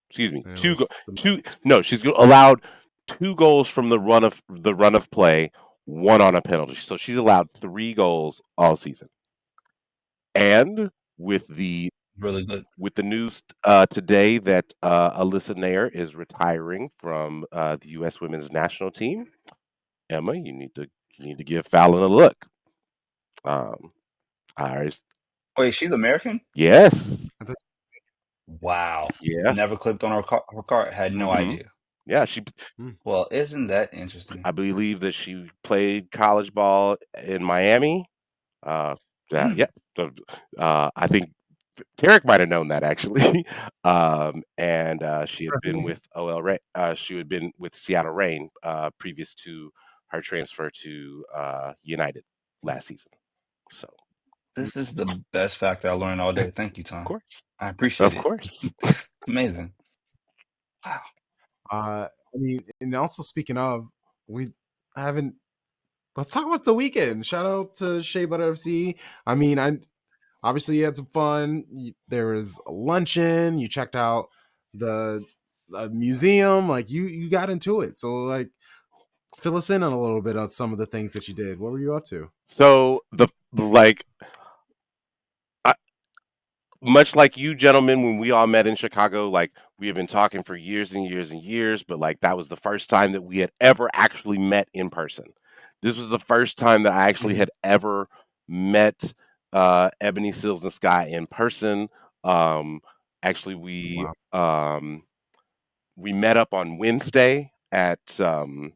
Excuse me, And it two go was the two. No, she's allowed 2 goals from the run of play, one on a penalty. So she's allowed 3 goals all season. And with the Really good. with the news today that Alyssa Nair is retiring from the U.S. Women's National Team, Emma, you need to give Fallon a look. Um, I Wait, she's American? yes, I think, Wow. yeah, Never clicked on her card. Had no hmm idea. yeah. She hmm, Well, isn't that interesting? I believe that she played college ball in Miami. Uh, yeah, Mm, yeah. So, I think Tarek might have known that actually. And she had been with OL. She had been with Seattle Reign previous to her transfer to United last season. So, this is the best fact I learned all day. Thank you, of Tom. course, I appreciate of it. course. It's amazing. Wow. I mean, and also speaking of, we haven't. Let's talk about the weekend. Shout out to Shea Butter FC. I mean, I obviously you had some fun. There was a luncheon. You checked out the museum. Like you got into it. So like, fill us in on a little bit on some of the things that you did. What were you up to? So the like much like you gentlemen when we all met in Chicago, like we have been talking for years and years and years, but like that was the first time that we had ever actually met in person. This was the first time that I actually Mhm. had ever met Ebony Sills and Sky in person. Um, actually, Wow. we met up on Wednesday at the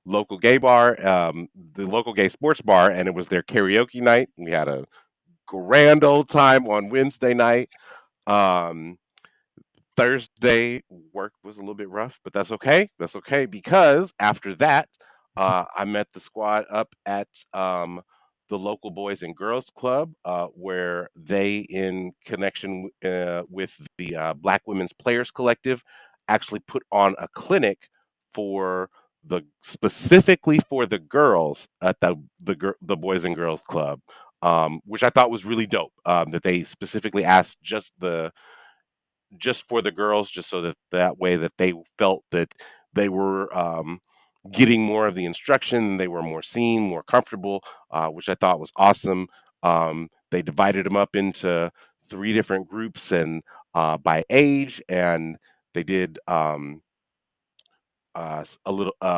local gay bar, the local gay sports bar, and it was their karaoke night. We had a grand old time on Wednesday night. Um, Thursday work was a little bit rough, but that's okay. That's okay because after that, I met the squad up at the local Boys and Girls Club, where they, in connection with the Black Women's Players Collective, actually put on a clinic for specifically for the girls at the Boys and Girls Club, which I thought was really dope. That they specifically asked just for the girls, just so that way that they felt that they were getting more of the instruction, they were more seen, more comfortable, which I thought was awesome. They divided them up into three different groups and by age, and they did a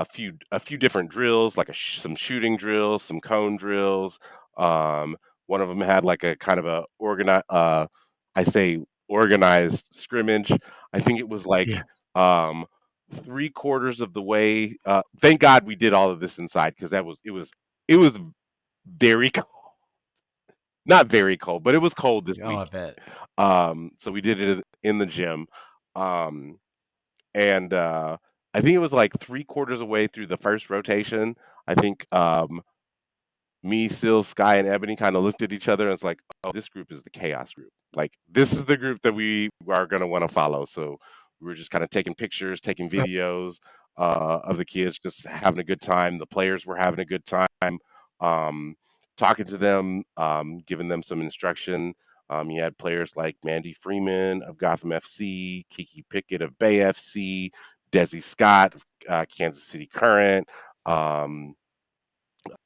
few different drills, like some shooting drills, some cone drills. Um, One of them had like a kind of a I say organized scrimmage. I think it was like Yes. um, 3/4 of the way. Thank God we did all of this inside because it was very not very cold, but it was cold this Oh, week. I bet. So we did it in the gym. Um, and I think it was like 3/4 away through the first rotation. I think me, Seal, Sky, and Ebony kind of looked at each other and it's like, oh, this group is the chaos group. Like this is the group that we are gonna want to follow. So we were just kind of taking pictures, taking videos of the kids, just having a good time. The players were having a good time, um, talking to them, giving them some instruction. You had players like Mandy Freeman of Gotham FC, Kiki Pickett of Bay FC, Desi Scott of Kansas City Current. Um,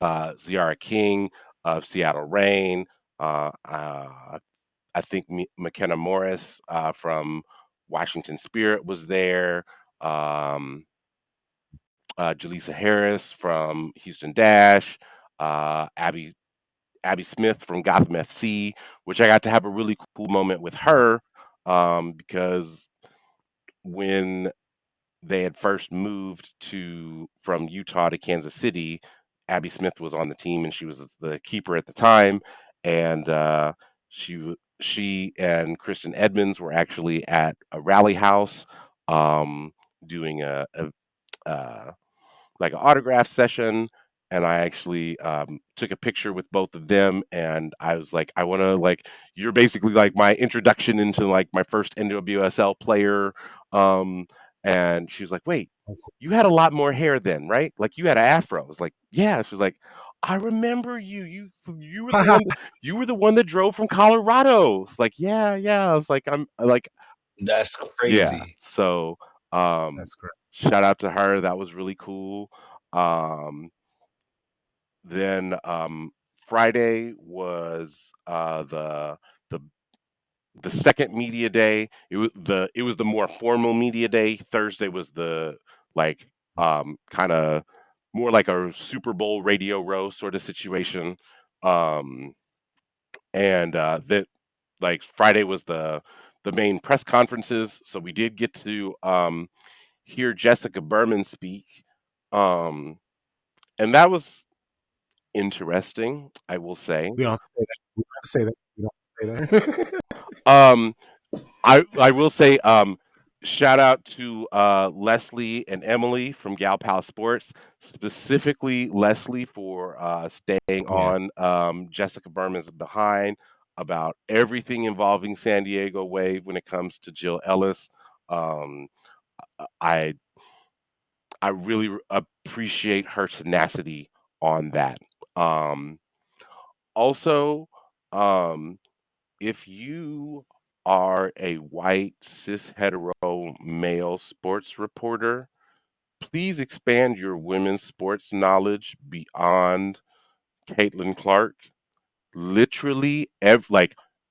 Ziara King of Seattle Rain. I think McKenna Morris from Washington Spirit was there. Um, Jaleesa Harris from Houston Dash. Abby Smith from Gotham FC, which I got to have a really cool moment with her because when they had first moved to from Utah to Kansas City, Abby Smith was on the team and she was the keeper at the time, and she and Kristen Edmonds were actually at a rally house doing uh, like an autograph session, and I actually took a picture with both of them, and I was like, I want to like you're basically like my introduction into like my first NWSL player, um, and she was like, wait, you had a lot more hair then, right? Like you had an afro. I was like, yeah. She was like, I remember you. You were the one. You were the one that drove from Colorado. It's like, yeah, yeah. I was like, I'm like, That's yeah. crazy. So, That's great. shout out to her. That was really cool. Um, then Friday was the the second media day. It was the more formal media day. Thursday was the like kind of more like a Super Bowl radio row sort of situation. Um, and that like Friday was the main press conferences. So we did get to hear Jessica Berman speak. Um, and that was interesting, I will say. We don't have to say that. We don't have to say that. We don't have to say that. Um, I will say, shout out to Leslie and Emily from Gal Pal Sports, specifically Leslie for staying Yes. on Jessica Berman's behind about everything involving San Diego Wave when it comes to Jill Ellis. Um, I I really appreciate her tenacity on that. Um, Also, um, if you are a white cis hetero male sports reporter, please expand your women's sports knowledge beyond Caitlin Clark. Literally,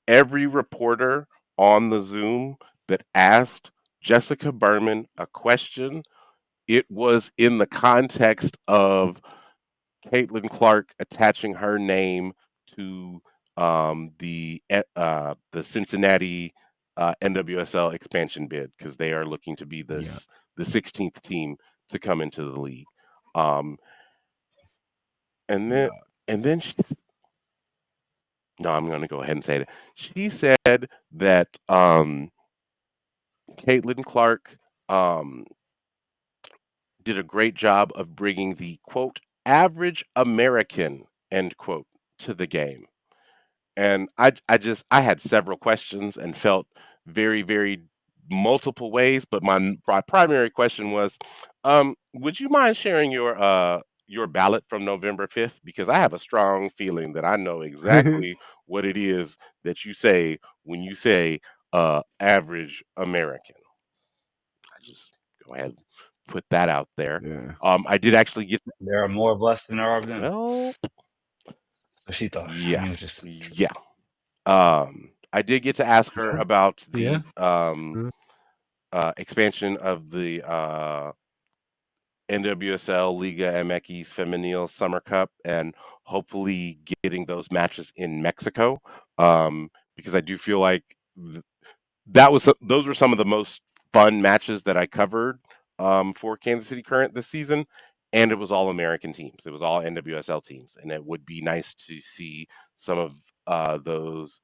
every reporter on the Zoom that asked Jessica Berman a question, it was in the context of Caitlin Clark attaching her name to the Cincinnati NWSL expansion bid because they are looking to be Yeah. the 16th team to come into the league. Um, and then Yeah. and then No, I'm going to go ahead and say it. She said that Caitlin Clark um, did a great job of bringing the quote average American end quote to the game. And I had several questions and felt very multiple ways, but my primary question was, would you mind sharing your ballot from November 5th? Because I have a strong feeling that I know exactly what it is that you say when you say average American. I just go ahead and put that out there. Yeah. I did actually get There are more of us than there are of them. well, So she thought. I yeah, mean, it was just yeah. I did get to ask her about Yeah. the expansion of the NWSL Liga MX Femenil Summer Cup and hopefully getting those matches in Mexico. Because I do feel like those were some of the most fun matches that I covered for Kansas City Current this season, and it was all American teams. It was all NWSL teams, and it would be nice to see some of those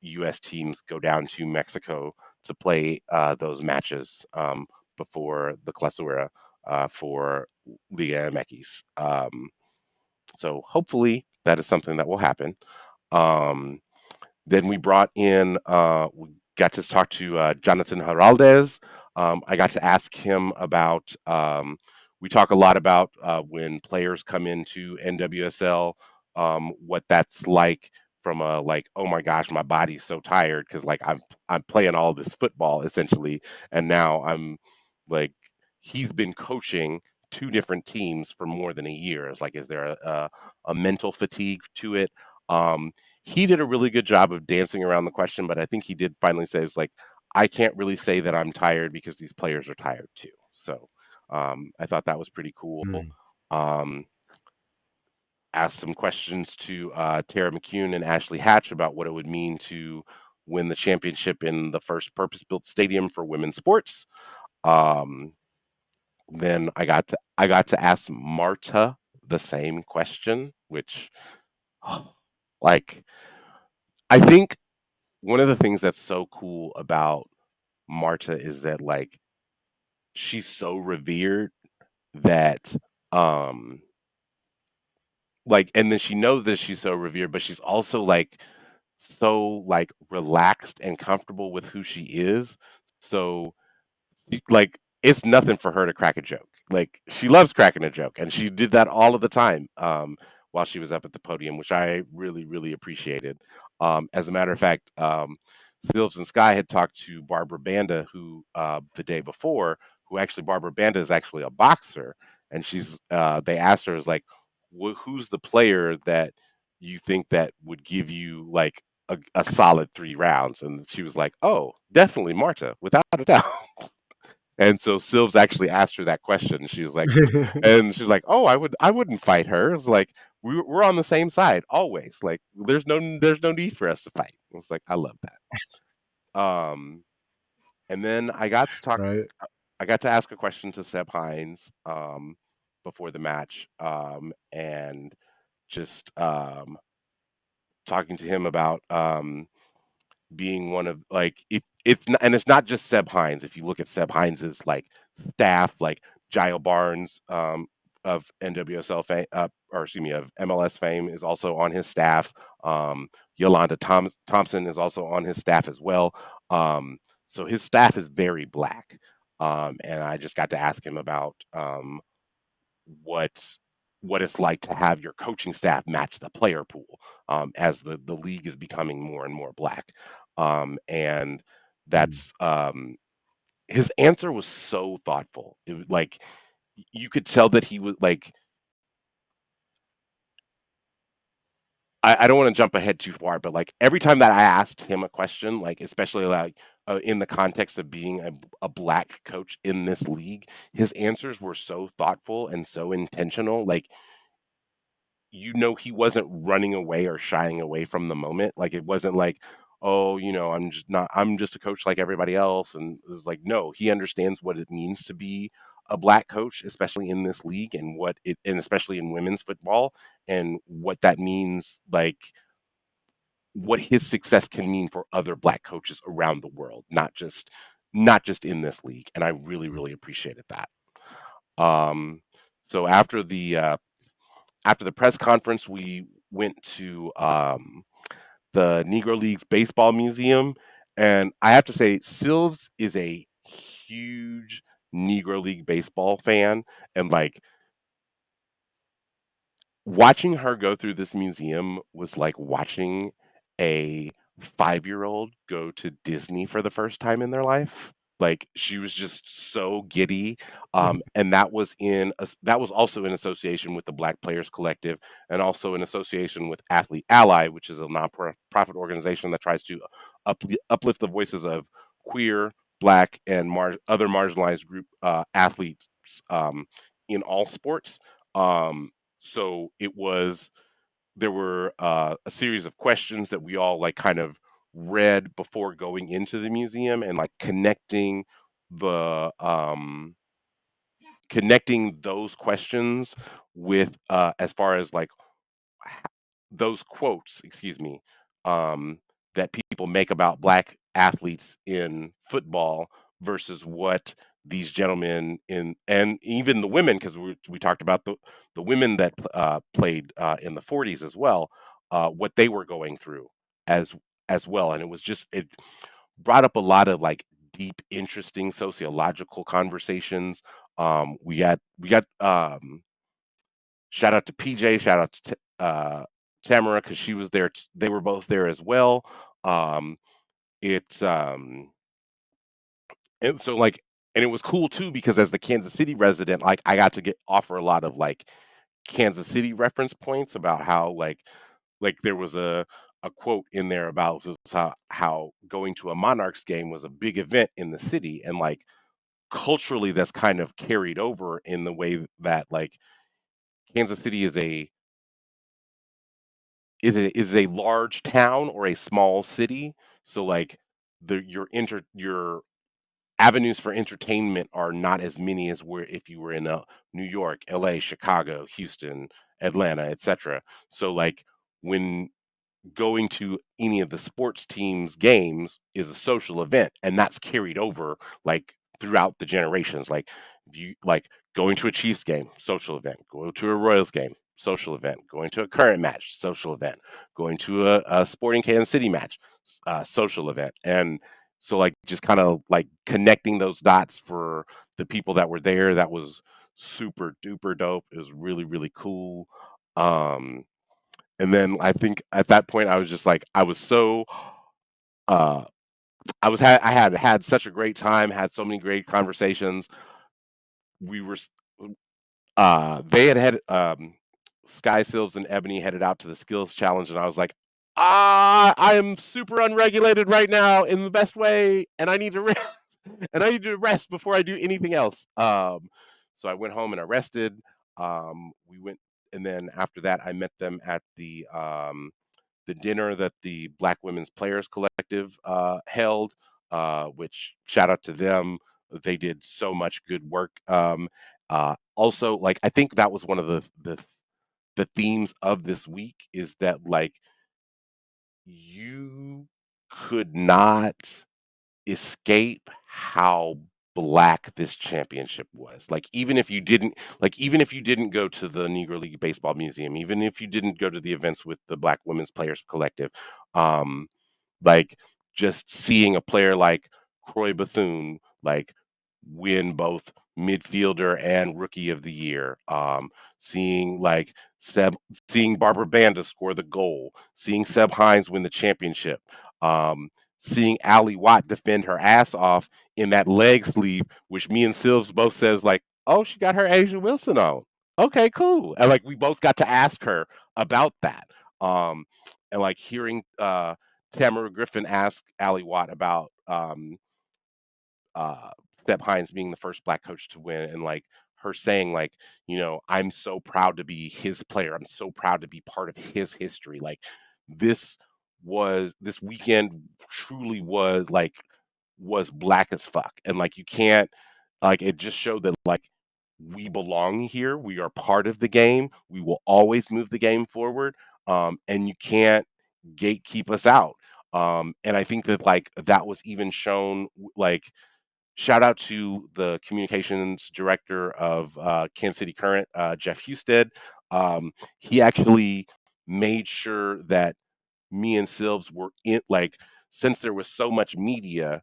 U.S. teams go down to Mexico to play those matches before the Clausura for Liga MX. So hopefully that is something that will happen. Um, then we brought in, we got to talk to Jonathan Heraldez. I got to ask him about, we talk a lot about when players come into NWSL, what that's like from a like, oh my gosh, my body's so tired because like I'm playing all this football essentially, and now I'm like, he's been coaching two different teams for more than a year. It's like, is there a mental fatigue to it? Um, he did a really good job of dancing around the question, but I think he did finally say it's like, I can't really say that I'm tired because these players are tired too. So I thought that was pretty cool. Mm. Um, asked some questions to Tara McCune and Ashley Hatch about what it would mean to win the championship in the first purpose-built stadium for women's sports. Um, then I got to ask Marta the same question, which like I think one of the things that's so cool about Marta is that like she's so revered that um like and then she knows that she's so revered, but she's also like so like relaxed and comfortable with who she is. So like it's nothing for her to crack a joke. Like she loves cracking a joke, and she did that all of the time while she was up at the podium, which I really appreciated. As a matter of fact, Silves and Sky had talked to Barbara Banda, who the day before, who actually Barbara Banda is actually a boxer, and she's they asked her is like, who's the player that you think that would give you like a solid 3 rounds? And she was like, oh, definitely Marta, without a doubt. And so Sylves actually asked her that question. She was like, and she's like, "Oh, I wouldn't fight her." It was like we're on the same side always. Like there's no need for us to fight. I was like, I love that. And then Right. I got to ask a question to Seb Hines before the match, and just talking to him about being one of like it's not, and it's not just Seb Hines. If you look at Seb Hines's like staff, like Giles Barnes of NWSL fame, or excuse me, of MLS fame is also on his staff. Yolanda Thompson is also on his staff as well. So his staff is very black. And I just got to ask him about what what it's like to have your coaching staff match the player pool as the league is becoming more and more black. And Mm. that's his answer was so thoughtful. It was like you could tell that he was like I don't want to jump ahead too far, but like every time that I asked him a question, like especially like in the context of being a black coach in this league, his answers were so thoughtful and so intentional. Like he wasn't running away or shying away from the moment. Like it wasn't like, oh, I'm just a coach like everybody else. And it was like, no, he understands what it means to be a black coach, especially in this league and especially in women's football and what that means, like what his success can mean for other Black coaches around the world, not just in this league. And I really, really appreciated that. Um, so after the press conference, we went to the Negro Leagues Baseball Museum, and I have to say, Silves is a huge Negro League baseball fan, and like watching her go through this museum was like watching a 5-year-old go to Disney for the first time in their life. Like, she was just so giddy, and that was also in association with the Black Players Collective, and also in association with Athlete Ally, which is a nonprofit organization that tries to uplift the voices of queer, Black, and other marginalized group athletes in all sports. So there were a series of questions that we all like kind of read before going into the museum, and like the connecting those questions with as far as like those quotes, excuse me, that people make about Black athletes in football versus what these gentlemen and even the women, because we talked about the women that played in the 40s as well, what they were going through as well, and it brought up a lot of like deep, interesting sociological conversations. We got shout out to PJ, shout out to Tamara, because she was there. They were both there as well. Um, it's and so like, and it was cool too because as the Kansas City resident, like I got to offer a lot of like Kansas City reference points about how like there was a quote in there about just how going to a Monarchs game was a big event in the city, and like culturally that's kind of carried over in the way that like Kansas City is a large town or a small city. So like your avenues for entertainment are not as many as where if you were in New York, LA, Chicago, Houston, Atlanta, etc. So like when going to any of the sports teams games is a social event, and that's carried over like throughout the generations. Like if you like going to a Chiefs game, social event, going to a Royals game, social event, going to a current match, social event, going to a Sporting Kansas City match, social event. And so like just kind of like connecting those dots for the people that were there, that was super duper dope. It was really, really cool. um and then I think at that point I was just like I was so uh I had had such a great time, had so many great conversations. We were they had Sky Silves and Ebony headed out to the skills challenge, and I was like, I am super unregulated right now in the best way, and I need to rest and I need to rest before I do anything else. So I went home and I rested. We went and then after that I met them at the dinner that the Black Women's Players Collective held, which shout out to them. They did so much good work. Also, like I think that was one of the themes of this week is that like you could not escape how black this championship was. Even if you didn't go to the Negro League Baseball Museum, even if you didn't go to the events with the Black Women's Players Collective, um, like just seeing a player like Croy Bethune like win both midfielder and rookie of the year, seeing like Seb seeing Barbara Banda score the goal, seeing Seb Hines win the championship, um, seeing Ali Watt defend her ass off in that leg sleeve, which me and Silves both says like, oh, she got her Asia Wilson on. Okay, cool. And like we both got to ask her about that. Um, and like hearing Tamara Griffin ask Ali Watt about Step Hines being the first black coach to win, and like her saying like, I'm so proud to be his player. I'm so proud to be part of his history. Like this this weekend truly was black as fuck. And like you can't like it just showed that like we belong here. We are part of the game. We will always move the game forward. And you can't gatekeep us out. And I think that like that was even shown like shout out to the communications director of Kansas City Current, Jeff Husted. He actually made sure that me and Silves were in like since there was so much media,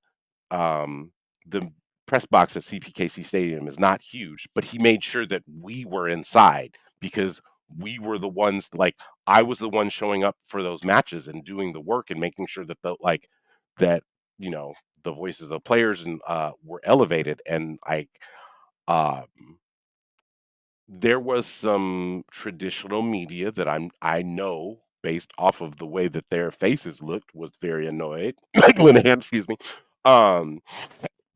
um, the press box at CPKC Stadium is not huge, but he made sure that we were inside because we were the ones like I was the one showing up for those matches and doing the work and making sure that the like that you know the voices of the players and were elevated and like um there was some traditional media that I know based off of the way that their faces looked was very annoyed. Linehan, excuse me. Um,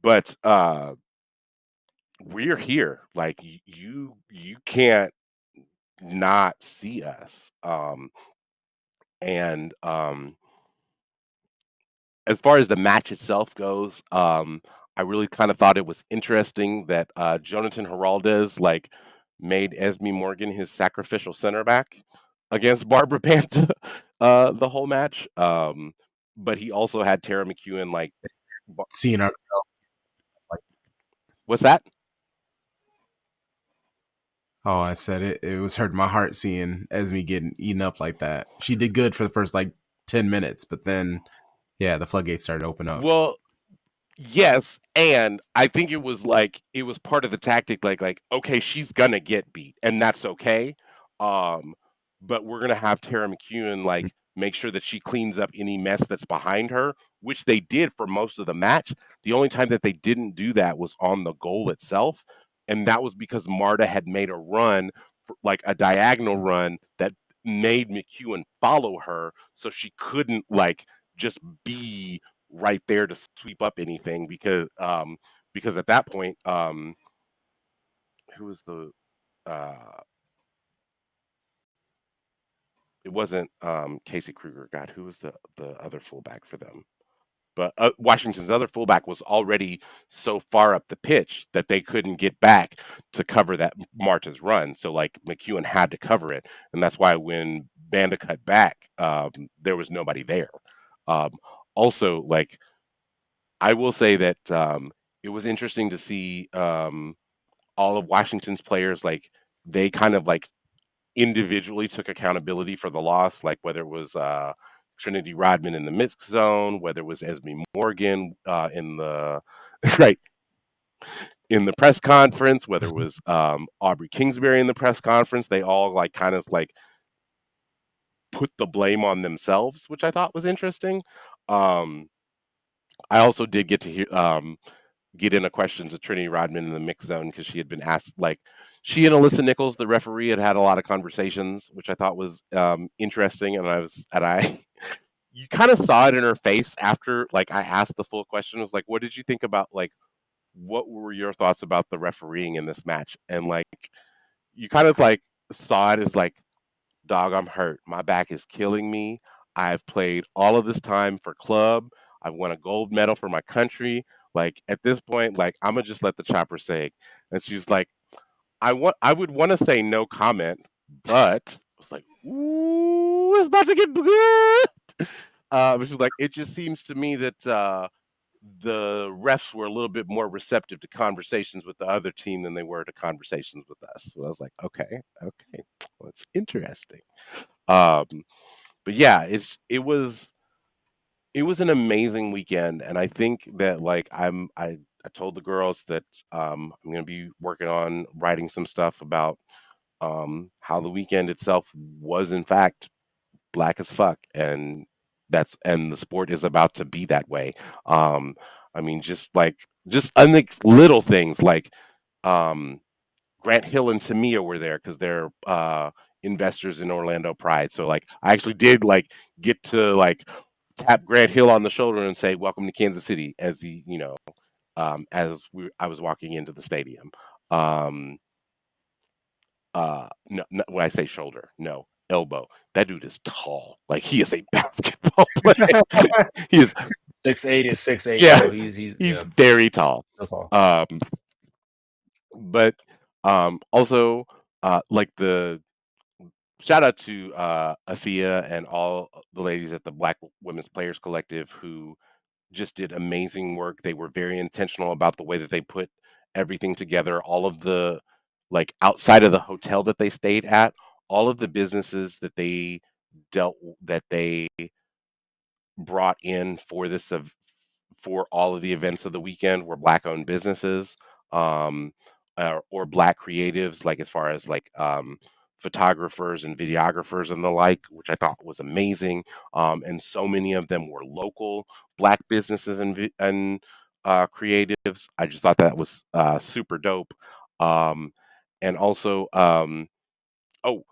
but we're here. Like you can't not see us. And as far as the match itself goes, I really kind of thought it was interesting that Jonathan Heraldez like made Esme Morgan his sacrificial center back against Barbara Panta the whole match. But he also had Tara McEwen like, Seeing her, like, what's that? oh, I said it. It was hurting my heart seeing Esme getting eaten up like that. She did good for the first like 10 minutes, but then yeah, the floodgates started to open up. Well, yes, and I think it was part of the tactic like okay, she's gonna get beat and that's okay. Um but we're gonna have Tara McEwen like make sure that she cleans up any mess that's behind her, which they did for most of the match. The only time that they didn't do that was on the goal itself, and that was because Marta had made a run like a diagonal run that made McEwen follow her so she couldn't like just be right there to sweep up anything because at that point who was the uh it wasn't Casey Kruger. God, who was the other fullback for them? But Washington's other fullback was already so far up the pitch that they couldn't get back to cover that Marta's run. So like McEwen had to cover it, and that's why when Banda cut back, there was nobody there. Um, Also, like I will say that it was interesting to see all of Washington's players like they kind of like individually took accountability for the loss, like whether it was Trinity Rodman in the mixed zone, whether it was Esme Morgan in the right in the press conference, whether it was Aubrey Kingsbury in the press conference. They all like kind of like put the blame on themselves, which I thought was interesting. Um, I also did get to hear get in a question to Trinity Rodman in the mix zone because she had been asked like she and Alyssa Nichols, the referee, had had a lot of conversations, which I thought was interesting. And I you kind of saw it in her face after like I asked the full question. I was like, what did you think about like what were your thoughts about the refereeing in this match? And like you kind of like saw it as like, dog, I'm hurt. My back is killing me. I've played all of this time for club. I've won a gold medal for my country. Like at this point, like I'm gonna just let the chopper say. And she's like, I would want to say no comment, but I was like, ooh, it's about to get good. But she was like, it just seems to me that the refs were a little bit more receptive to conversations with the other team than they were to conversations with us. So I was like, okay, well, it's interesting. Um, but yeah, it was an amazing weekend, and I think that like I told the girls that I'm gonna be working on writing some stuff about how the weekend itself was in fact black as fuck, and the sport is about to be that way. Um, I mean, just little things like um, Grant Hill and Tamia were there because they're investors in Orlando Pride. So like I actually did like get to like tap Grant Hill on the shoulder and say welcome to Kansas City as he I was walking into the stadium. Um, no, no, when I say shoulder, no, elbow. That dude is tall. Like he is a basketball player. He is 6'8" is 6'8, yeah, bro. He's he's yeah, very tall. that's all. Um but also like shout out to Athea and all the ladies at the Black Women's Players Collective who just did amazing work. They were very intentional about the way that they put everything together. All of the like outside of the hotel that they stayed at, all of the businesses that they dealt that they brought in for for all of the events of the weekend were black owned businesses, um, or black creatives, like as far as like photographers and videographers and the like, which I thought was amazing. And so many of them were local black businesses and creatives. I just thought that was super dope. Um, and also, oh,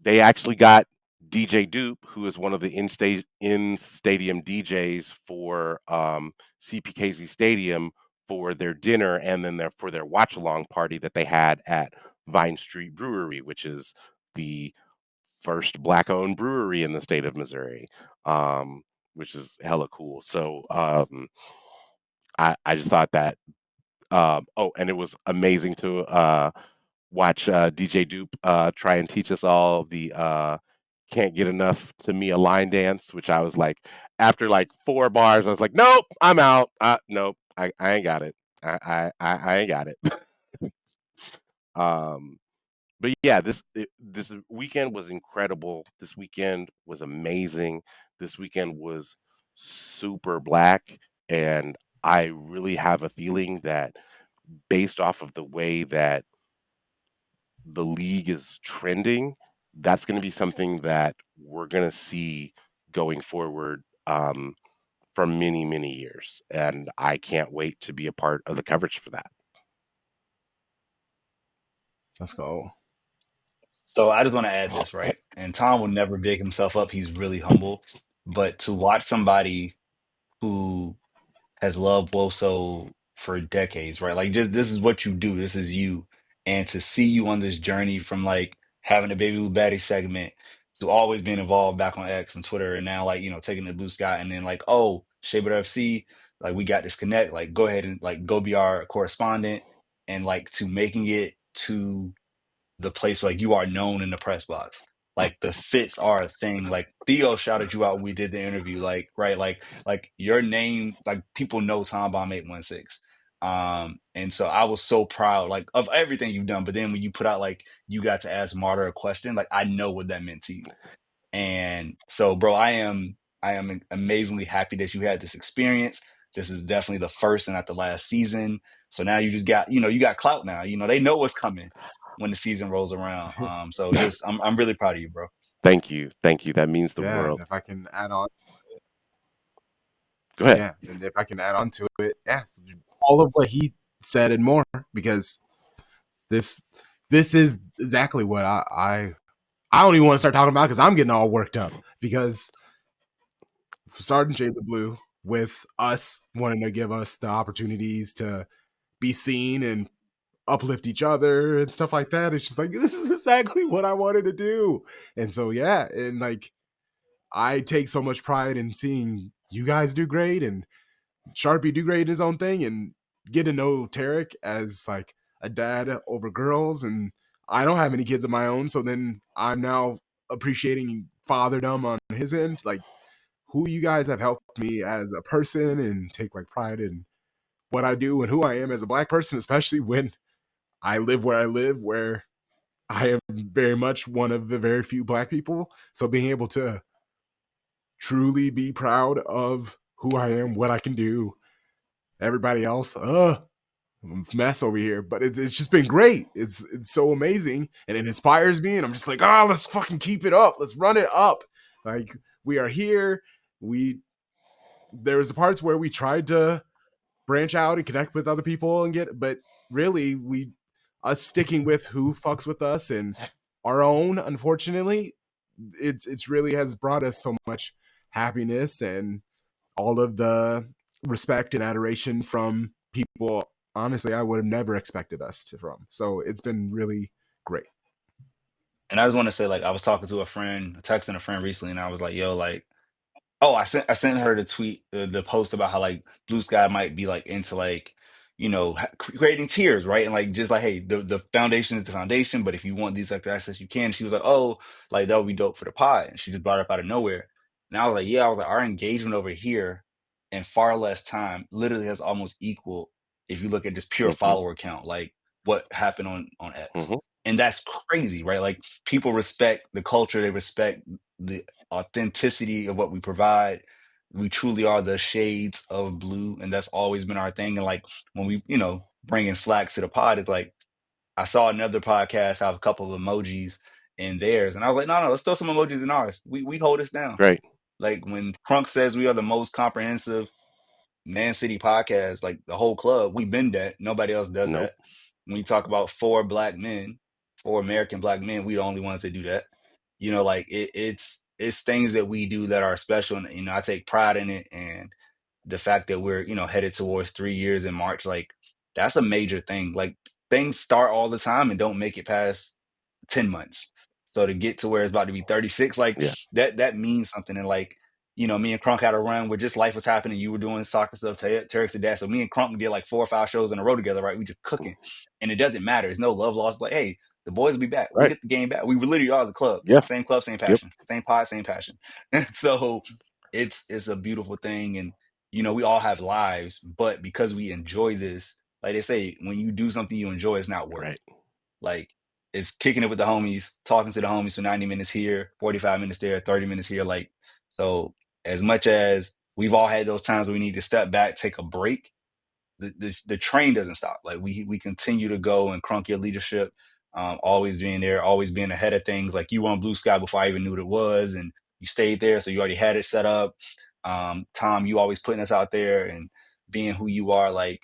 they actually got DJ Dupe, who is one of the in stadium DJs for CPKZ Stadium for their dinner and then for their watch along party that they had at Vine Street Brewery, which is the first black owned brewery in the state of Missouri, which is hella cool. So I just thought that oh, and it was amazing to watch DJ Dupe try and teach us all the "Can't Get Enough to Me" a line dance, which I was like, after like 4 bars, I was like, nope, I'm out. Nope, I ain't got it. I ain't got it. um, but yeah, this weekend was incredible. This weekend was amazing. This weekend was super black, and I really have a feeling that based off of the way that the league is trending, that's going to be something that we're going to see going forward for many, many years. And I can't wait to be a part of the coverage for that. Let's go. So I just want to add this, right? And Tom will never big himself up. He's really humble. But to watch somebody who has loved Woso for decades, right? Like just this is what you do. This is you. And to see you on this journey from like having a baby Blue Baddie segment to always being involved back on X and Twitter and now like, taking the blue sky and then like, oh, Shaber FC, like we got this connect, like go ahead and like go be our correspondent and like to making it to the place where like you are known in the press box. Like the fits are a thing. Like Theo shouted you out when we did the interview. Like, right, like your name, like people know Thom Bomb 816. And so I was so proud, like of everything you've done. But then when you put out like you got to ask Martyr a question, like I know what that meant to you. And so, bro, I am amazingly happy that you had this experience. This is definitely the first and not the last season. So now you just got, you got clout now. They know what's coming when the season rolls around. So just I'm really proud of you, bro. Thank you. Thank you. That means the Yeah, and world. if I can add on, Go ahead. yeah, and if I can add on to it, yeah, all of what he said and more, because this this is exactly what I don't even want to start talking about because I'm getting all worked up because starting Shades of Blue with us wanting to give us the opportunities to be seen and uplift each other and stuff like that. It's just like this is exactly what I wanted to do. And so yeah, and like I take so much pride in seeing you guys do great and Sharpie do great in his own thing and get to know Tarek as like a dad over girls. And I don't have any kids of my own. So then I'm now appreciating fatherdom on his end. Like who you guys have helped me as a person and take like pride in what I do and who I am as a black person, especially when I live where I live, where I am very much one of the very few black people. So being able to truly be proud of who I am, what I can do, everybody else, mess over here. But it's just been great. It's so amazing. And it inspires me. And I'm just like, oh, let's fucking keep it up. Let's run it up. Like we are here. There was the parts where we tried to branch out and connect with other people and but really us sticking with who fucks with us and our own, unfortunately, it's really has brought us so much happiness and all of the respect and adoration from people honestly I would have never expected us to from. So it's been really great. And I just want to say, like, I was talking to a friend, texting a friend recently, and I was like, yo, like, oh, I sent her the tweet, the post about how like Blue Sky might be like into like creating tiers, right? And like, just like, hey, the foundation is the foundation, but if you want these extra access, you can. She was like, oh, like that would be dope for the pod. And she just brought it up out of nowhere. And I was like, yeah, I was like, our engagement over here in far less time literally has almost equal if you look at just pure Mhm. follower count, like what happened on X. Mhm. And that's crazy, right? Like people respect the culture, they respect the authenticity of what we provide. We truly are the shades of blue, and that's always been our thing. And like when we, bring in Slacks to the pod, it's like I saw another podcast have a couple of emojis in theirs, and I was like, no, let's throw some emojis in ours. We hold this down. Right. Like when Crunk says we are the most comprehensive Man City podcast, like the whole club, we've been that. Nobody else does Nope. that. When you talk about four black men, four American black men, we the only ones that do that. Like it's things that we do that are special, and I take pride in it. And the fact that we're headed towards 3 years in March, like that's a major thing. Like things start all the time and don't make it past 10 months. So to get to where it's about to be 36, like Yeah. that means something. And like, me and Crunk had a run where just life was happening. You were doing soccer stuff, Tarek's the dad. So me and Crunk did like 4 or 5 shows in a row together, right? We just Mm. cooking. And it doesn't matter. There's no love lost. Like, hey, the boys will be back. We Right. get the game back. We literally are the club. Yeah. Same club, same Yep. passion. Same pod, same passion. So it's a beautiful thing. And we all have lives, but because we enjoy this, like they say, when you do something you enjoy, it's not work. Right. Like it's kicking it with the homies, talking to the homies for 90 minutes here, 45 minutes there, 30 minutes here. Like, so as much as we've all had those times where we need to step back, take a break, the train doesn't stop. Like we continue to go, and Crunk your leadership, always being there, always being ahead of things. Like you were on Blue Sky before I even knew what it was, and you stayed there, so you already had it set up. Thom, you always putting us out there and being who you are. Like,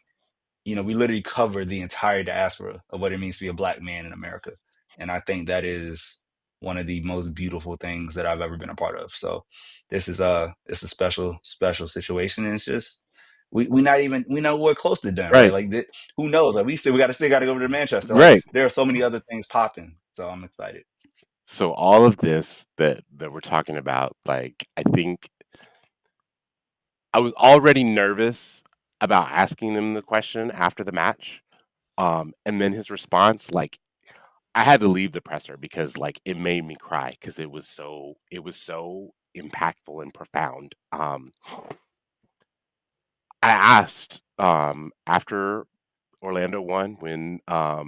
we literally cover the entire diaspora of what it means to be a black man in America. And I think that is one of the most beautiful things that I've ever been a part of. So this is it's a special, special situation. And it's just we not even we know we're close to done, right? Right. Like who knows? Like we still got to go over to Manchester. Like Right. there are so many other things popping. So I'm excited. So all of this that we're talking about, like, I think I was already nervous about asking him the question after the match. And then his response, like, I had to leave the presser because like it made me cry because it was so impactful and profound. I asked after Orlando won when uh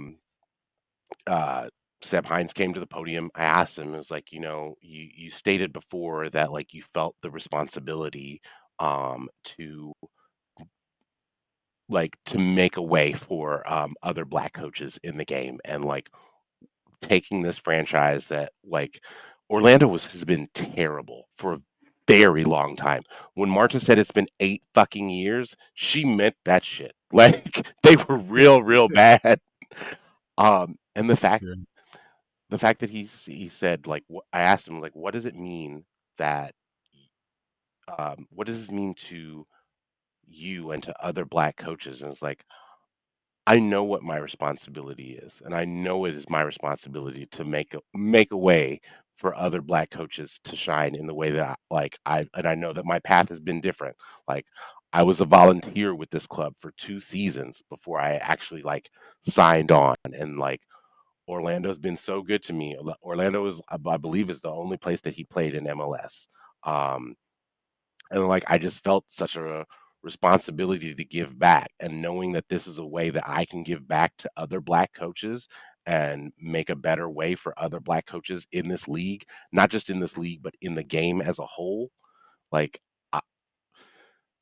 Seb Hines came to the podium. I asked him, it was like, you stated before that like you felt the responsibility to to make a way for other black coaches in the game, and like taking this franchise that like Orlando has been terrible for a very long time. When Marta said it's been 8 fucking years, she meant that shit. Like they were real bad. And Yeah. the fact that he said like I asked him like what does it mean that what does this mean to you and to other black coaches? And it's like I know what my responsibility is, and I know it is my responsibility to make a way for other black coaches to shine in the way that I know that my path has been different. Like I was a volunteer with this club for 2 seasons before I actually like signed on, and like Orlando's been so good to me. Orlando is I believe is the only place that he played in MLS. Um and like I just felt such a responsibility to give back, and knowing that this is a way that I can give back to other black coaches and make a better way for other black coaches in this league, not just in this league but in the game as a whole. Like I,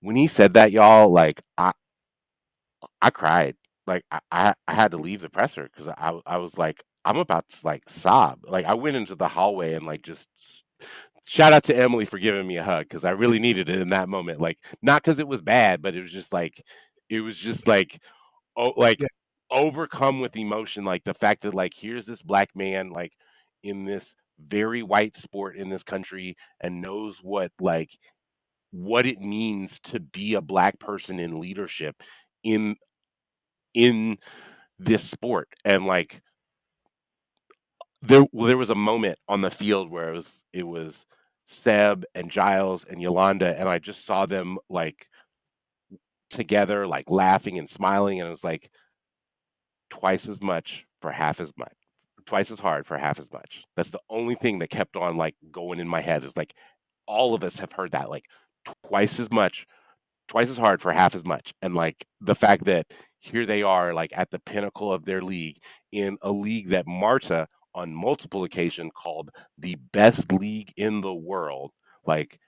when he said that, y'all, like I cried. Like I had to leave the presser because I was like I'm about to like sob. Like I went into the hallway and like just shout out to Emily for giving me a hug because I really needed it in that moment. Like not because it was bad, but it was just like like Yeah. overcome with emotion. Like the fact that like here's this black man like in this very white sport in this country and knows what it means to be a black person in leadership in in this sport. And like there was a moment on the field where it was Seb and Giles and Yolanda, and I just saw them like together, like laughing and smiling, and it was like twice as much for half as much, twice as hard for half as much. That's the only thing that kept on like going in my head. Is like all of us have heard that, like twice as much, twice as hard for half as much. And like the fact that here they are, like at the pinnacle of their league, in a league that Marta on multiple occasions called the best league in the world, like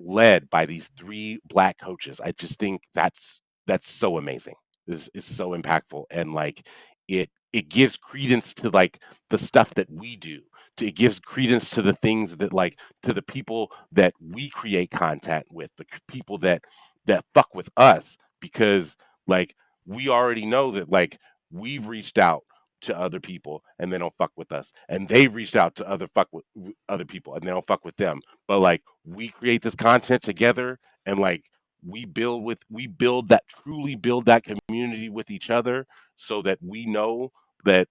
led by these three black coaches. I just think that's so amazing. Is so impactful, and like it gives credence to like the stuff that we do. It gives credence to the things that like to the people that we create content with, the people that fuck with us, because like we already know that like we've reached out to other people and they don't fuck with us, and they've reached out to other people and they don't fuck with them, but like we create this content together, and like we build that, truly build that community with each other, so that we know that,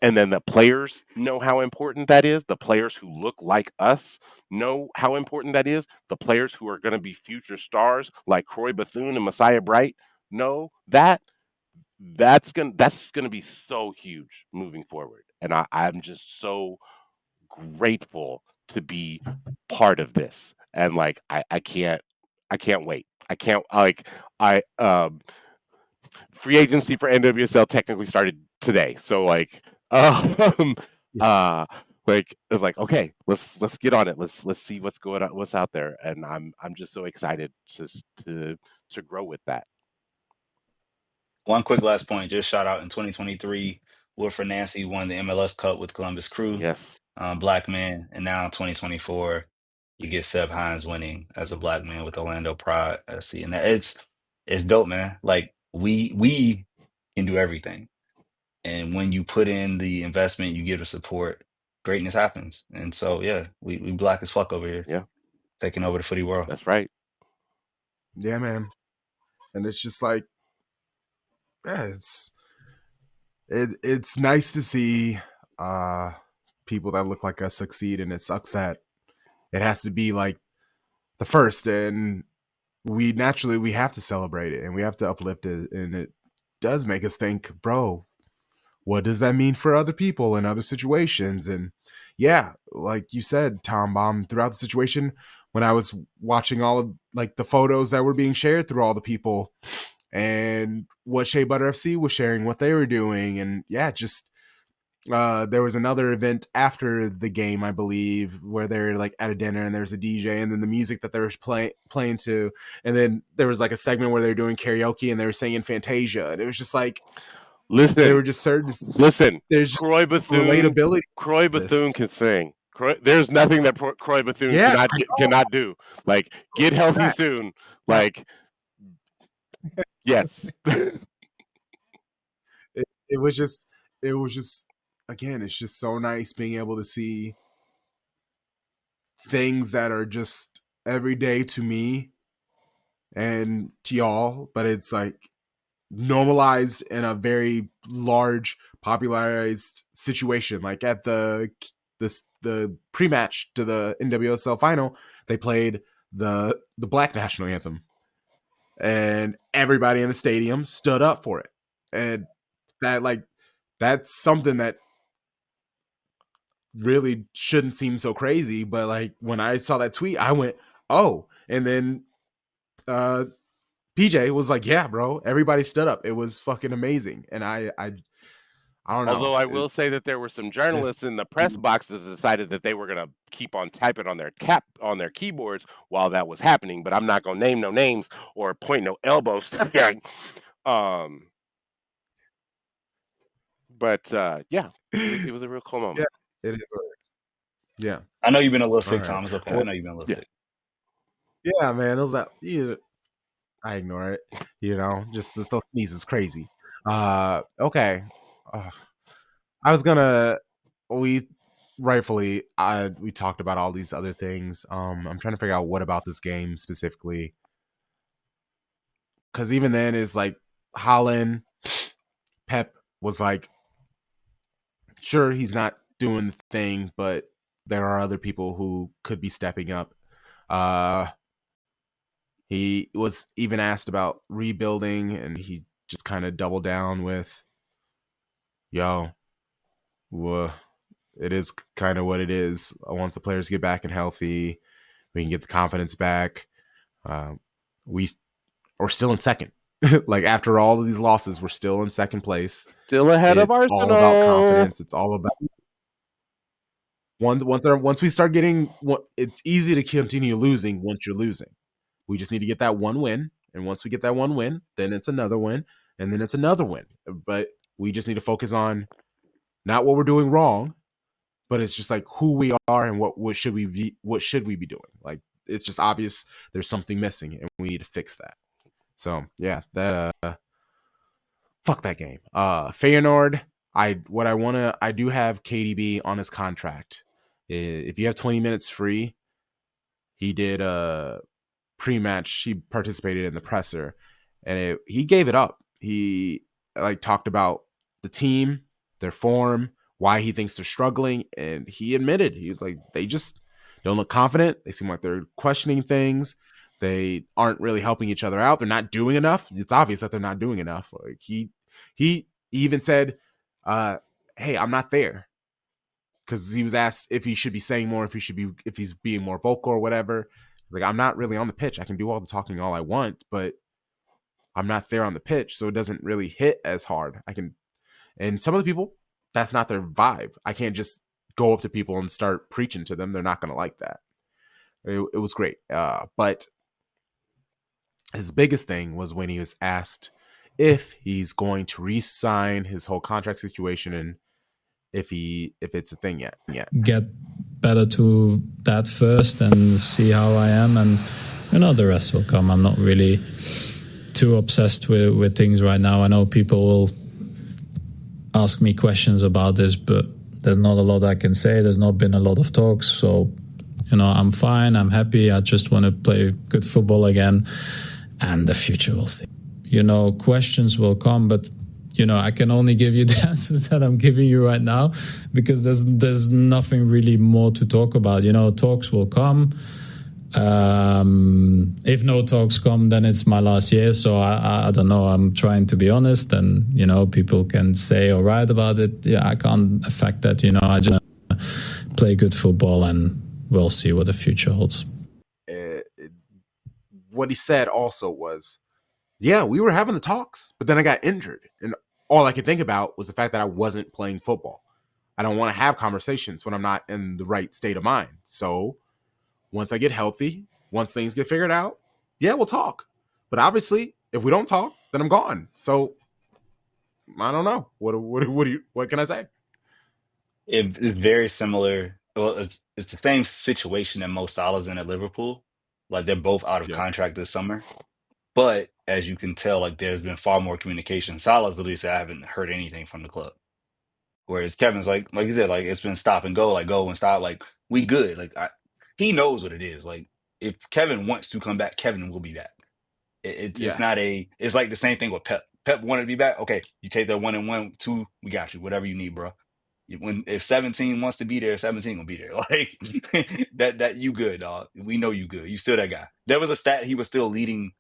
and then the players know how important that is. The players who look like us know how important that is. The players who are going to be future stars like Croy Bethune and Messiah Bright know that. That's gonna be so huge moving forward, and I'm just so grateful to be part of this. And like I can't wait. I can't like I free agency for NWSL technically started today. So like um uh like it's like, okay, let's get on it. Let's see what's going on, what's out there. And I'm just so excited to grow with that. One quick last point, just shout out in 2023, Wilfred Nancy won the MLS Cup with Columbus Crew, Yes. black man, and now in 2024, you get Seb Hines winning as a black man with Orlando Pride SC, and it's dope, man. Like we can do everything, and when you put in the investment, you give the support, greatness happens. And so yeah, we black as fuck over here, Yeah, taking over the footy world. that's right. Yeah, man. And it's just like, yeah, it's nice to see uh people that look like us succeed, and it sucks that it has to be like the first, and we have to celebrate it and we have to uplift it, and it does make us think, bro, what does that mean for other people in other situations? And yeah, like you said, Thom Bomb, throughout the situation, when I was watching all of like the photos that were being shared through all the people and what Shea Butter FC was sharing, what they were doing, and yeah, just there was another event after the game, I believe, where they're like at a dinner and there's a DJ, and then the music that they were playing to, and then there was like a segment where they were doing karaoke and they were singing Fantasia, and it was just like there Listen, were just certain, listen. there's just Croy Bethune, relatability Croy to this. Bethune can sing. There's nothing that Croy Bethune Yeah, cannot do. Like, get healthy that, soon. that Like, yes. it was just it was just again, it's just so nice being able to see things that are just everyday to me and to y'all, but it's like normalized in a very large popularized situation. Like at the pre-match to the NWSL final, they played the Black national anthem, and everybody in the stadium stood up for it. And that like that's something that really shouldn't seem so crazy, but like when I saw that tweet, I went, "Oh." And then uh PJ was like, "Yeah, bro, everybody stood up. It was fucking amazing." And I don't know. Although I will say that there were some This journalists in the press box that decided that they were gonna keep on typing on their keyboards while that was happening. But I'm not gonna name no names or point no elbows. um, but yeah, it was a real cool yeah, moment. it is. Yeah. I know you've been a little All sick, right. Tom. It's okay. I Well, know you've been a little Yeah. sick. yeah, man. It was that. I ignore it. Just this those sneezes crazy. Okay. Uh, I was gonna. We rightfully. We talked about all these other things. I'm trying to figure out what about this game specifically, because even then it's like Holland, Pep was like, sure, he's not doing the thing, but there are other people who could be stepping up. Uh, He was even asked about rebuilding, and he just kind of doubled down with, yo, well, it is kind of what it is. Once the players get back and healthy, we can get the confidence back. We are still in second. Like after all of these losses, we're still in second place. Still ahead of It's all about Arsenal. confidence. It's all about once we start getting, it's easy to continue losing once you're losing. We just need to get that one win, and once we get that one win, then it's another win, and then it's another win. But we just need to focus on not what we're doing wrong, but it's just like who we are and what should we be doing. Like it's just obvious there's something missing, and we need to fix that. So yeah, that fuck that game. Feyenoord. I do have KDB on his contract. If you have 20 minutes free, he did a pre-match. He participated in the presser, and he gave it up. He like talked about the team, their form, why he thinks they're struggling, and he admitted he was like they just don't look confident. They seem like they're questioning things. They aren't really helping each other out. They're not doing enough. It's obvious that they're not doing enough. Like he even said, "Hey, I'm not there." Because he was asked if he should be saying more, if he's being more vocal or whatever. Like, I'm not really on the pitch. I can do all the talking all I want, but I'm not there on the pitch, so it doesn't really hit as hard. And some of the people, that's not their vibe. I can't just go up to people and start preaching to them. They're not going to like that. It was great. But his biggest thing was when he was asked if he's going to re-sign his whole contract situation and if it's a thing yet. Get better to that first and see how I am, and the rest will come. I'm not really too obsessed with things right now. I know people will ask me questions about this, but there's not a lot I can say. There's not been a lot of talks, so I'm fine. I'm happy. I just want to play good football again, and the future will see. Questions will come, but I can only give you the answers that I'm giving you right now, because there's nothing really more to talk about. Talks will come. If no talks come, then it's my last year. So I don't know. I'm trying to be honest, and people can say or write about it. Yeah, I can't affect that. I just play good football, and we'll see what the future holds. What he said also was, yeah, we were having the talks, but then I got injured, and all I could think about was the fact that I wasn't playing football. I don't want to have conversations when I'm not in the right state of mind. So once I get healthy, once things get figured out, yeah, we'll talk. But obviously, if we don't talk, then I'm gone. So I don't know. What can I say? It's very similar. Well, it's the same situation that Mo Salah's in at Liverpool. Like they're both out of Yeah. contract this summer. But as you can tell, like there's been far more communication. Salah's literally said, I haven't heard anything from the club. Whereas Kevin's like you said, like it's been stop and go, like go and stop, like we good. Like he knows what it is. Like if Kevin wants to come back, Kevin will be back. It's Yeah. not it's like the same thing with Pep. Pep wanted to be back. Okay, you take that 1-1, 2, we got you. Whatever you need, bro. If 17 wants to be there, 17 will be there. Like that you good, dog. We know you good. You still that guy. There was a stat he was still leading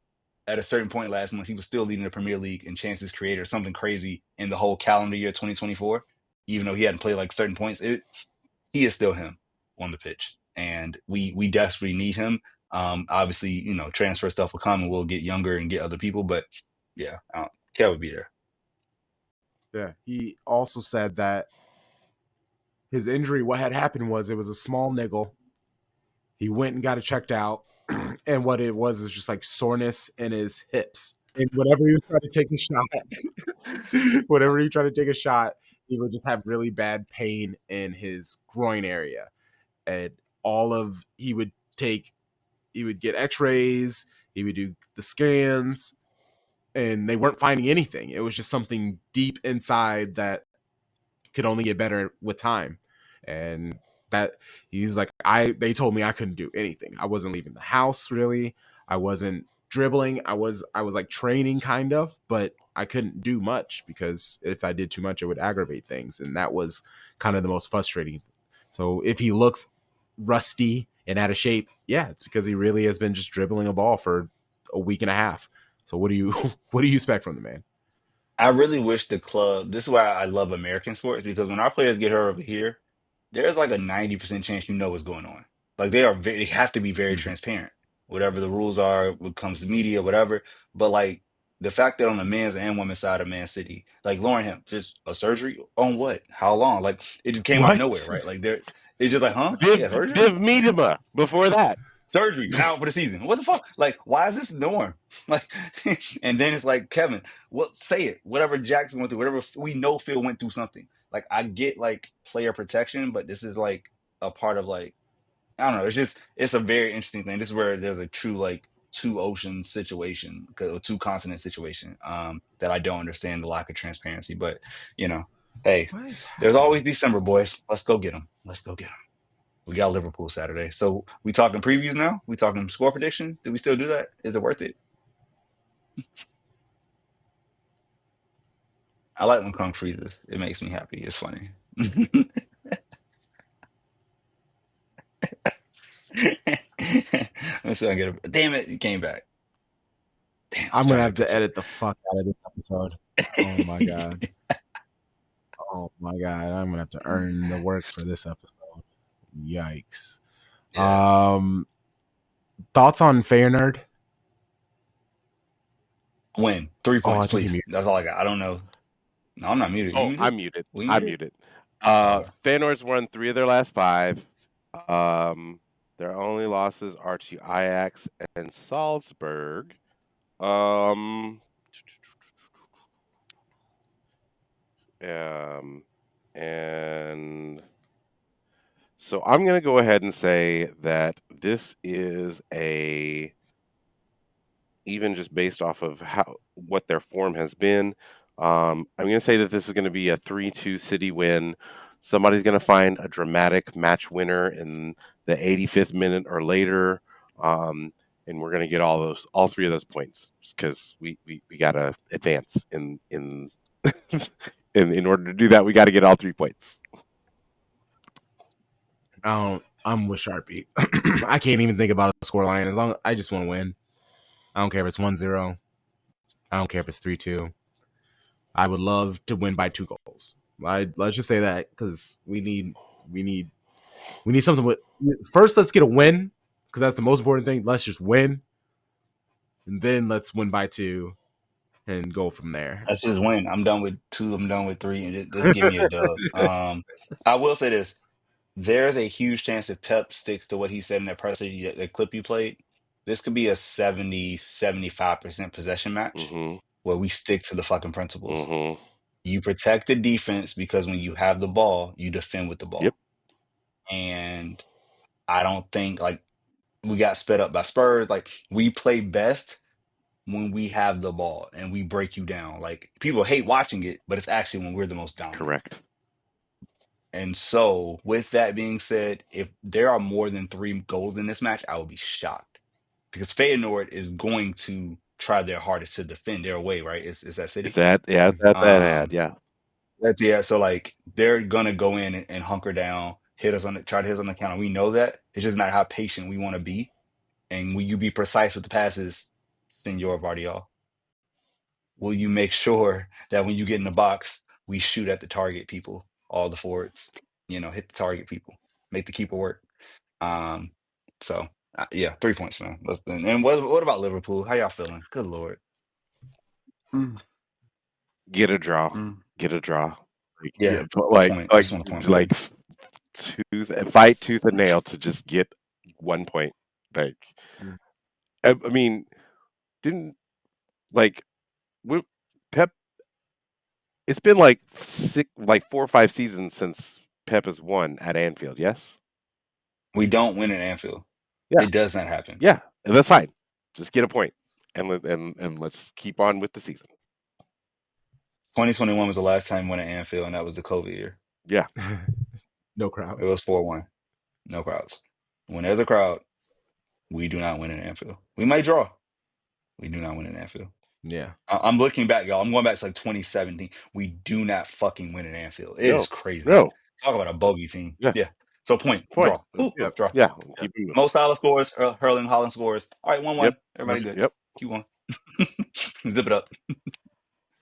at a certain point last month. He was still leading the Premier League in chances created or something crazy in the whole calendar year 2024. Even though he hadn't played like certain points, he is still him on the pitch, and we desperately need him. Obviously, transfer stuff will come, and we'll get younger and get other people. But yeah, Kev would be there. Yeah. He also said that his injury, what had happened was it was a small niggle. He went and got it checked out, and what it was is just like soreness in his hips. And whenever he tried to take a shot, he would just have really bad pain in his groin area. And he would get x-rays, he would do the scans, and they weren't finding anything. It was just something deep inside that could only get better with time. And that he's like, they told me I couldn't do anything. I wasn't leaving the house really. I wasn't dribbling. I was like training kind of, but I couldn't do much because if I did too much, it would aggravate things. And that was kind of the most frustrating. So if he looks rusty and out of shape, yeah, it's because he really has been just dribbling a ball for a week and a half. So what do you what do you expect from the man? I really wish the club. This is why I love American sports, because when our players get hurt over here, there's like a 90% chance you know what's going on. Like they have to be very Mhm. transparent. Whatever the rules are when it comes to media, whatever. But like the fact that on the men's and women's side of Man City, like Lauren Hemp, just a surgery on what? How long? Like it just came out of nowhere, What? right? Like it's just like, huh? Viv Yeah, surgery? Viv Miedema before that. Surgery out for the season. What the fuck? Like, why is this the norm? Like, and then it's like, Kevin, what? Say it. Whatever Jackson went through, whatever we know, Phil went through something. Like, I get like player protection, but this is like a part of like, I don't know. It's a very interesting thing. This is where there's a true like two ocean situation, two continent situation. That I don't understand the lack of transparency. But you know, hey, What is there's always happening? December, boys. Let's go get them. Let's go get them. We got Liverpool Saturday. So we talking previews now? We talking score predictions? Do we still do that? Is it worth it? I like when Crunk freezes. It makes me happy. It's funny. Let's see if I get a, damn it, he came back. Damn, I was I'm trying gonna to have get a to picture. edit the fuck out of this episode. Oh my god. Oh my god. I'm gonna have to earn the work for this episode. Yikes. Yeah. Thoughts on Feyenoord? Win. 3 Oh, I points, think you please. muted. That's all I got. I don't know. No, I'm not muted. You Oh, muted? I'm muted. We I'm muted? muted. Okay. Feyenoord's won 3 of their last 5. Their only losses are to Ajax and Salzburg. Um, and so I'm going to go ahead and say that this is even just based off of what their form has been. I'm going to say that this is going to be a 3-2 City win. Somebody's going to find a dramatic match winner in the 85th minute or later, and we're going to get all 3 of those points because we got to advance in in order to do that. We got to get all 3 points. I'm with Sharpie. I can't even think about a scoreline. As long I just want to win. I don't care if it's 1-0. I don't care if it's 3-2. I would love to win by 2 goals. Let's just say that because we need something with. First, let's get a win because that's the most important thing. Let's just win, and then let's win by 2 and go from there. Let's just win. I'm done with 2. I'm done with 3. And just give me a dub. I will say this. There's a huge chance if Pep sticks to what he said in that presser, the clip you played, this could be a 70-75% possession match Mm-hmm. where we stick to the fucking principles. Mm-hmm. You protect the defense because when you have the ball, you defend with the Yep. ball. And I don't think like we got sped up by Spurs. Like we play best when we have the ball and we break you down. Like people hate watching it, but it's actually when we're the most dominant. Correct. And so, with that being said, if there are more than 3 goals in this match, I will be shocked because Feyenoord is going to try their hardest to defend their way, right? It's that It's City. at that ad. Yeah. Yeah. So like they're gonna go in and hunker down, try to hit us on the counter. We know that. It's just a matter how patient we want to be, and will you be precise with the passes, Senor Vardiol? Will you make sure that when you get in the box, we shoot at the target people, all the forwards, hit the target people, make the keeper work. Um, so yeah, 3 points, man. And what about Liverpool? How y'all feeling? Good Lord. Mm, Get a draw. mm. Get a draw. Yeah, a Like point. I just want a point. like fight tooth and nail to just get 1 point. Like, I mean, didn't like Pep. It's been like 4 or 5 seasons since Pep has won at Anfield. Yes. We don't win at Anfield. Yeah. It does not happen. Yeah, and that's fine. Just get a point, and let's keep on with the season. 2021 was the last time we won at Anfield, and that was the COVID year. Yeah. No crowds. It was 4-1. No crowds. When there's a crowd, we do not win at Anfield. We might draw. We do not win at Anfield. Yeah. I'm looking back, y'all. I'm going back to like 2017. We do not fucking win at Anfield. It is crazy. No. Talk about a bogey team. Yeah. So point. Point. Draw. Ooh, Yep. draw. Yeah. Keep moving. Mo Salah scores. Hurling Holland scores. All right, 1-1. Yep. Everybody good. Yep. Keep on. Zip it up.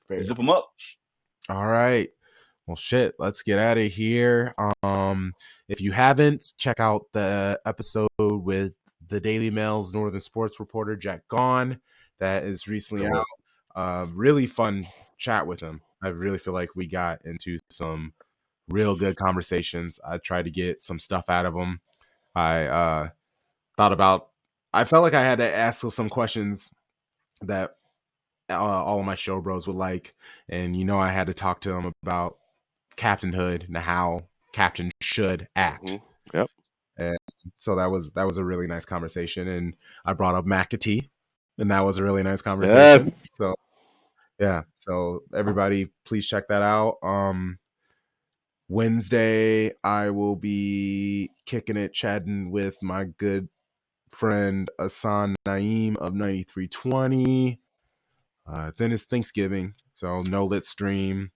Fair. Zip them up. All right. Well, shit. Let's get out of here. If you haven't, check out the episode with the Daily Mail's Northern Sports reporter Jack Gaughan that is recently out. Really fun chat with him. I really feel like we got into some real good conversations. I tried to get some stuff out of him. I felt like I had to ask some questions that all of my show bros would like, and I had to talk to him about captainhood and how captains should act. Yep. And so that was a really nice conversation, and I brought up McAtee, and that was a really nice conversation. So yeah, so everybody please check that out. Wednesday I will be kicking it, chatting with my good friend Asan Naeem of 9320. Then it's Thanksgiving, so no lit stream.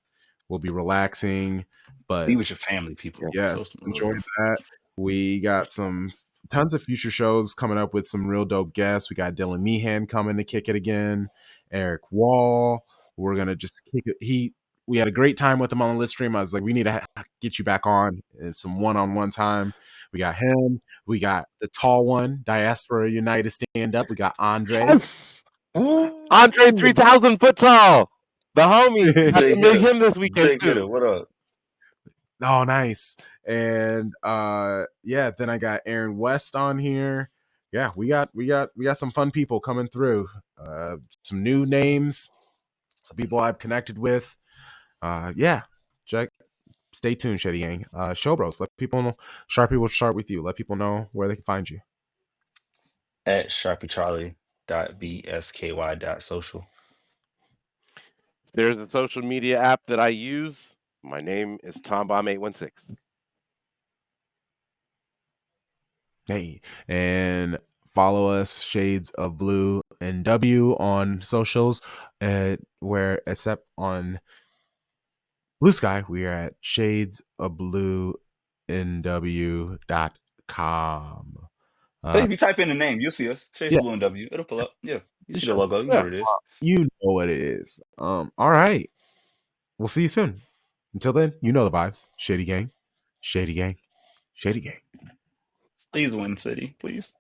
We'll be relaxing, but Be with your family, people. yes, enjoy that. We got some tons of future shows coming up with some real dope guests. We got Dylan Meehan coming to kick it again. Eric Wall. We're gonna just kick it. We had a great time with him on the lit stream. I was like, we need to get you back on in some one-on-one time. We got him. We got the tall one, Diaspora United stand up. We got Andre. Yes. Andre 3,000 foot tall. The homie. I met him this weekend too. What up? Oh, nice. And then I got Aaron West on here. Yeah, we got some fun people coming through. Some new names, some people I've connected with. Stay tuned, Shady Gang. Show bros, let people know. Sharpie will start with you. Let people know where they can find you. At sharpiecharlie.bsky.social. There's a social media app that I use. My name is Thom Bomb 816. Hey, and follow us, Shades of Blue and W, on socials. Where except on Blue Sky, we are at shadesofbluenw.com. So if you type in the name, you'll see us. Shades of Blue and W. It'll pull up. Yeah. You see the logo. You know what it is. You know what it is. All right. We'll see you soon. Until then, you know the vibes. Shady Gang. Shady Gang. Shady Gang. Please win City, please.